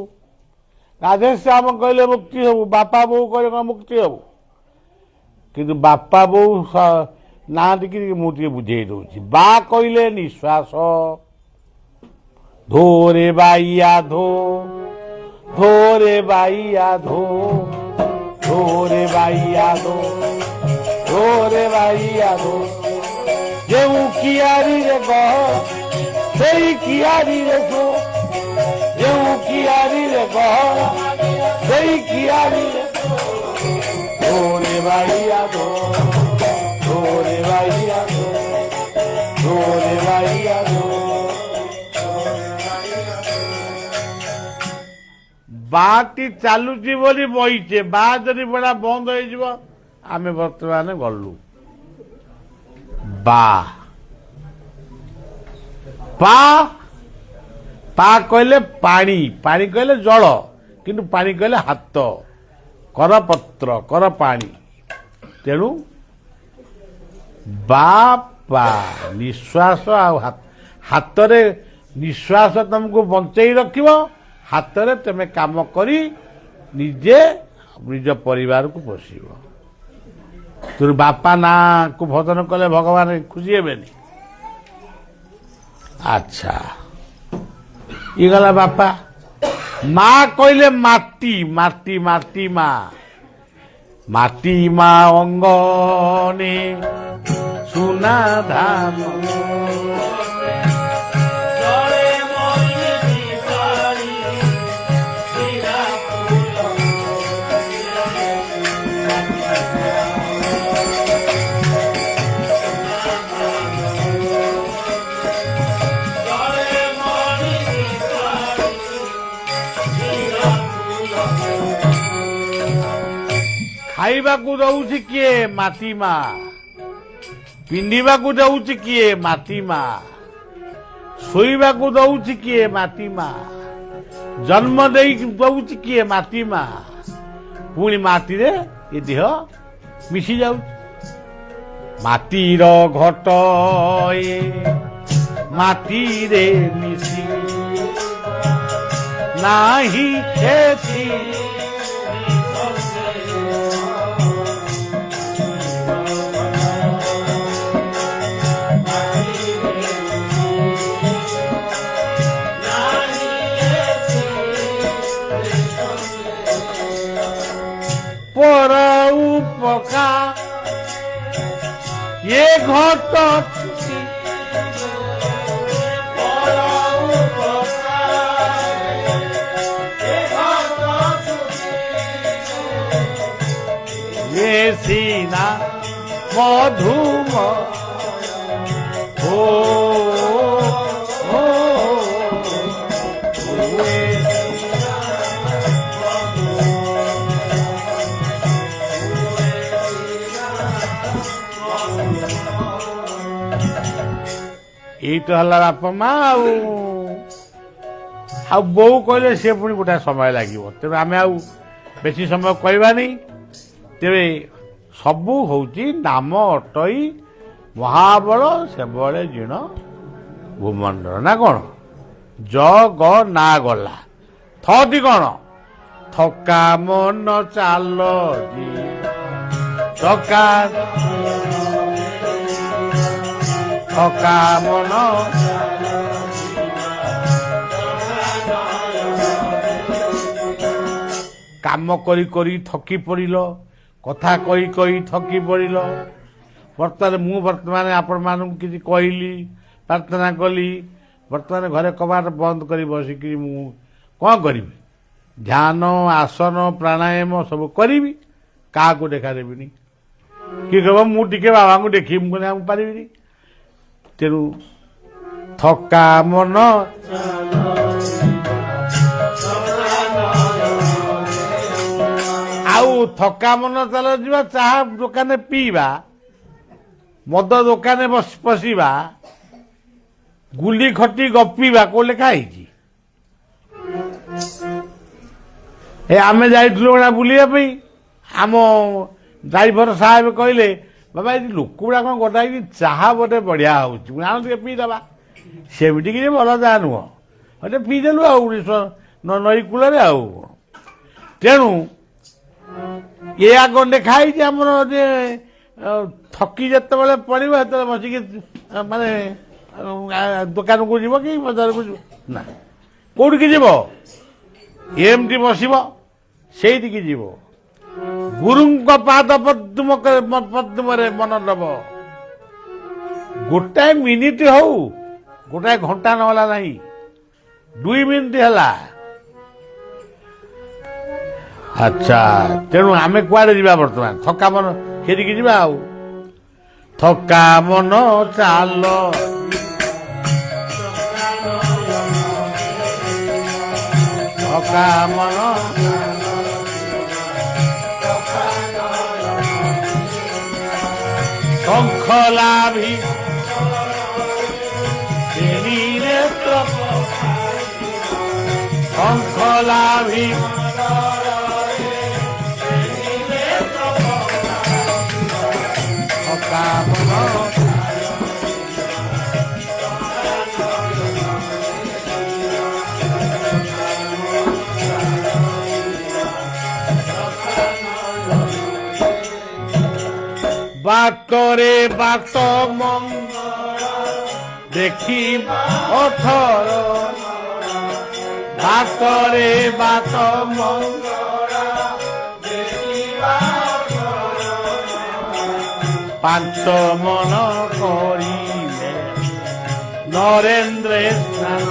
ରାଧେଶ୍ୟାମ କହିଲେ ମୁକ୍ତି ହବୁ, ବାପା ବୋଉ କହିଲେ କଣ ମୁକ୍ତି ହବୁ? କିନ୍ତୁ ବାପା ବୋଉ ନାହାନ୍ତି କି ମୁଁ ଟିକେ ବୁଝେଇ ଦଉଛି। ବା କହିଲେ ନିଶ୍ୱାସ, ଧୋରେ ବାଇଆ ଧୋ, ଧୋରେ ବାଇଆ ଧୋ, ଧୋରେ ବାଇଆ ଧୋ, ଧୋରେ ବାଇଆ ଧୋ। ଯେଉଁ କିଆରିରେ ଗହ ସେଇ କିଆରିରେ ଶୋ, ଯେଉଁ କିଆରିରେ ଗହ ସେଇ କିଆରିରେ ଧୋରେ ବାଇଆ ଧୋ, ଧୋରେ ବାଇଆ ଧୋ, ଧୋରେ ବାଇଆ ଧୋ। ବାଟି ଚାଲୁଛି ବୋଲି ବଇଛେ, ବା ଯଦି ବେଳା ବନ୍ଦ ହେଇଯିବ ଆମେ ବର୍ତ୍ତମାନ ଗଲୁ। ବା ପା ପା କହିଲେ ପାଣି, ପାଣି କହିଲେ ଜଳ, କିନ୍ତୁ ପାଣି କହିଲେ ହାତ, କରପତ୍ର, କର ପାଣି। ତେଣୁ ବା ପା ନିଶ୍ୱାସ ଆଉ ହାତରେ ନିଶ୍ୱାସ ତମକୁ ବଞ୍ଚେଇ ରଖିବ, ହାତରେ ତମେ କାମ କରି ନିଜେ ନିଜ ପରିବାରକୁ ପୋଷିବ। ତେଣୁ ବାପା ନାଁକୁ ଭଜନ କଲେ ଭଗବାନ ଖୁସି ହେବେନି। ଆଚ୍ଛା, ଇଏ ଗଲା ବାପା। ମା କହିଲେ ମାଟି, ମାଟି ମାଟି ମା, ମାଟି ମା ଅଙ୍ଗନେ ସୁନା ଧାନ। ଖାଇବାକୁ ଦଉଛି କିଏ? ମାଟି ମା। ପିନ୍ଧିବାକୁ ଦଉଛି କିଏ? ମାଟି ମା। ଶୋଇବାକୁ ଦଉଛି କିଏ? ମାଟି ମା। ଜନ୍ମ ଦେଇ ଦଉଛି କିଏ? ମାଟି ମା। ପୁଣି ମାଟିରେ ଏ ଦେହ ମିଶି ଯାଉଛି। ମାଟିର ଘଟ ମାଟିରେ ମିଶି ନାହିଁ ଏଠି পর উপকা এ ঘট এ সিনা মধুম ও ଏଇ ତ ହେଲା ବାପା ମା। ଆଉ ବୋଉ କହିଲେ ସେ ପୁଣି ଗୋଟେ ସମୟ ଲାଗିବ। ତେଣୁ ଆମେ ଆଉ ବେଶୀ ସମୟ କହିବାନି। ତେବେ ସବୁ ହଉଛି ନାମ ଅଟଇ ମହାବଳ ସେବଳେ ଜିଣ ଭୂମଣ୍ଡଳ ନା କଣ? ଜ ଗ ନା ଗଲା। ଥଟି କଣ? ଥକା ମନ ଚାଲ ଥକା ଥକା ମନ কাম କରି କରି ଥକି ପଡ଼ିଲ, କଥା କହି କହି ଥକି ପଡ଼ିଲ। ବର୍ତ୍ତମାନ ଆପଣମାନଙ୍କୁ କିଛି କହିଲି, ପ୍ରାର୍ଥନା କଲି, ବର୍ତ୍ତମାନ ଘରେ କବାଟ ବନ୍ଦ କରି ବସିକିରି ମୁଁ କ'ଣ କରିବି? ଧ୍ୟାନ, ଆସନ, ପ୍ରାଣାୟାମ ସବୁ କରିବି, କାହାକୁ ଦେଖାଦେବିନି। କିଏ କହିବ ମୁଁ ଟିକେ ବାବାଙ୍କୁ ଦେଖିବି, ମୁଁ କହିଲି ପାରିବିନି। ତେଣୁ ଥକା ମନ ଆଉ ଥକା ମନ ଚାଲ ଯିବା, ଚାହା ଦୋକାନରେ ପିଇବା, ମଦ ଦୋକାନରେ ପଶିବା, ଗୁଲି ଖଟି ଗପିବା କୋଉ ଲେଖା ହେଇଛି? ଆମେ ଯାଇଥିଲୁ ଗୋଟା ବୁଲିବା ପାଇଁ, ଆମ ଡ୍ରାଇଭର ସାହେବ କହିଲେ ବାବା ଏଠି ଲୋକ ଗୁଡ଼ା କ'ଣ ଗୋଟା ହେଇକି ଚାହା ବୋଧେ ବଢ଼ିଆ ହେଉଛି, ଆଣ ଟିକେ ପିଇଦେବା। ସେମିତି କିଛି ଭଲ ଚାହା ନୁହଁ, ଗୋଟେ ପିଇଦେଲୁ ଆଉ ନଈ କୂଳରେ ଆଉ। ତେଣୁ ଏୟା ଗଣ୍ଡେ ଖାଇଛି ଆମର ଯେ ଥକି ଯେତେବେଳେ ପଡ଼ିବ ସେତେବେଳେ ବସିକି ମାନେ ଦୋକାନକୁ ଯିବ କି ବଜାରକୁ ଯିବ ନା, କୋଉଠିକି ଯିବ? ଏମିତି ବସିବ, ସେଇଠିକି ଯିବ। ଗୁରୁଙ୍କ ପାଦ ପଦ୍ମରେ ମନ ଦେବ। ଗୋଟାଏ ମିନିଟ୍ ହଉ, ଗୋଟାଏ ଘଣ୍ଟା ନହେଲା ନାହିଁ, 2 ମିନିଟ୍ ହେଲା। ଆଚ୍ଛା, ତେଣୁ ଆମେ କୁଆଡ଼େ ଯିବା ବର୍ତ୍ତମାନ? ଥକା ମନ ସେଠିକି ଯିବା ଆଉ। ଥକା ମନ ଚାଲ, ଥକା ମନ ଶଙ୍ଖଲାଭି ଶଙ୍ଖଲାଭି ଥକା ମନ ବାଟରେ ବାଟ ମଙ୍ଗଳ ଦେଖିବା ଅଥର, ବାଟରେ ବାଟ ମଙ୍ଗଳ ଦେଖିବା ପାଞ୍ଚ ମନ କରିବେ ନରେନ୍ଦ୍ର ସ୍ନାନ,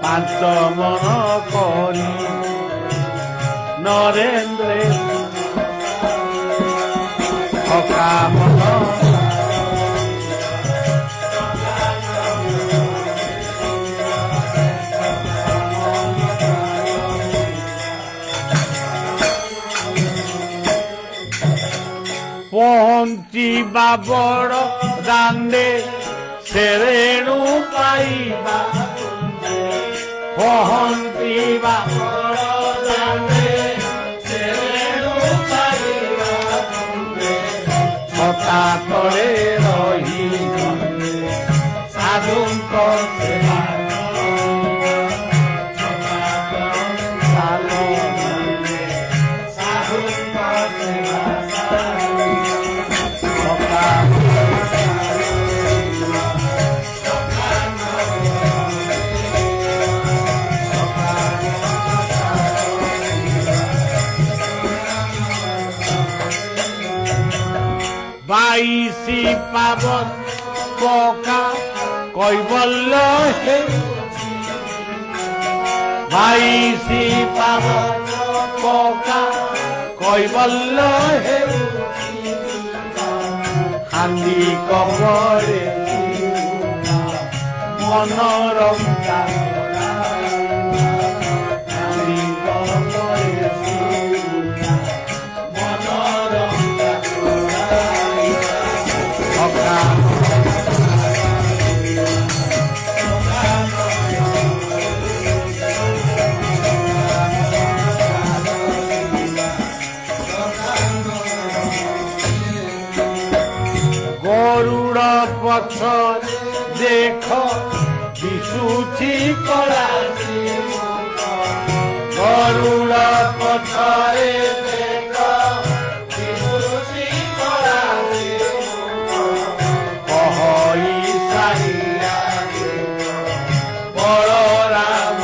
ପାଞ୍ଚ ମନ କରି ନରେନ୍ଦ୍ର ଥକା ମନ ପହଞ୍ଚିବା ବଡ଼ ଦାଣ୍ଡେ ସେରେଣୁ ପାଇବା, ପହଞ୍ଚିବା ବଡ଼ ଦାଣ୍ଡେ ସେରେଣୁ ପାଇବା, ଛତା ତଳେ ରହି ସାଧୁଙ୍କ ସେବା, ସାଧୁଙ୍କ ସେବା বাইশি পাবন পকা কৈবল্য হেউছি, বাইশি পাবন পকা কৈবল্য হেউছি, হান্দি কবরে মনোরঞ্জা, হান্দি কবরে মনোরঞ্জা গরুড় পছরে দেখ দিশুছি কলাসি, গরুড় পছরে দেখ দিশুছি কলাসি, কহই সাইয়া বলরাম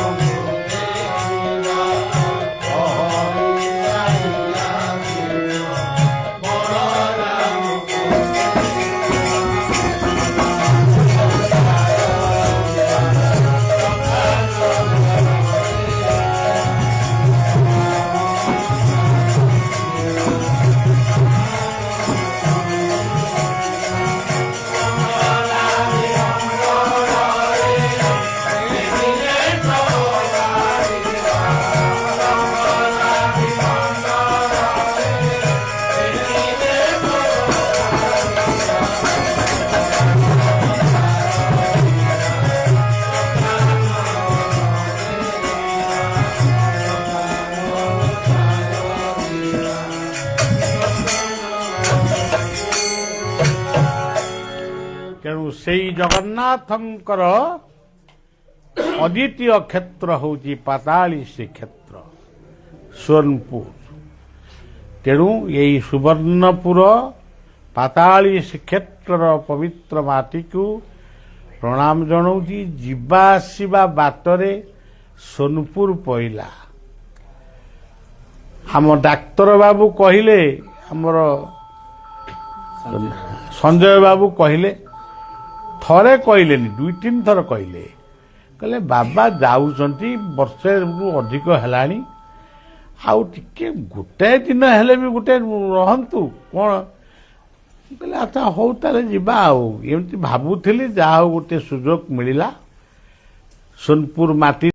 ସେଇ ଜଗନ୍ନାଥଙ୍କର ଅଦ୍ୱିତୀୟ କ୍ଷେତ୍ର ହେଉଛି ପାତାଳି ଶ୍ରୀକ୍ଷେତ୍ର ସୋନପୁର। ତେଣୁ ଏହି ସୁବର୍ଣ୍ଣପୁର ପାତାଳି ଶ୍ରୀକ୍ଷେତ୍ରର ପବିତ୍ର ମାଟିକୁ ପ୍ରଣାମ ଜଣାଉଛି। ଯିବା ଆସିବା ବାଟରେ ସୋନପୁର ପଇଲା। ଆମ ଡାକ୍ତର ବାବୁ କହିଲେ, ଆମର ସଞ୍ଜୟ ବାବୁ କହିଲେ, ଥରେ କହିଲେନି 2-3 ଥର କହିଲେ ବାବା ଯାଉଛନ୍ତି, ବର୍ଷେରୁ ଅଧିକ ହେଲାଣି, ଆଉ ଟିକେ ଗୋଟାଏ ଦିନ ହେଲେ ବି ଗୋଟେ ରହନ୍ତୁ କ'ଣ। କହିଲେ ଆଚ୍ଛା ହଉ ତାହେଲେ ଯିବା ଆଉ। ଏମିତି ଭାବୁଥିଲି, ଯାହା ହଉ ଗୋଟେ ସୁଯୋଗ ମିଳିଲା। ସୋନପୁର ମାଟି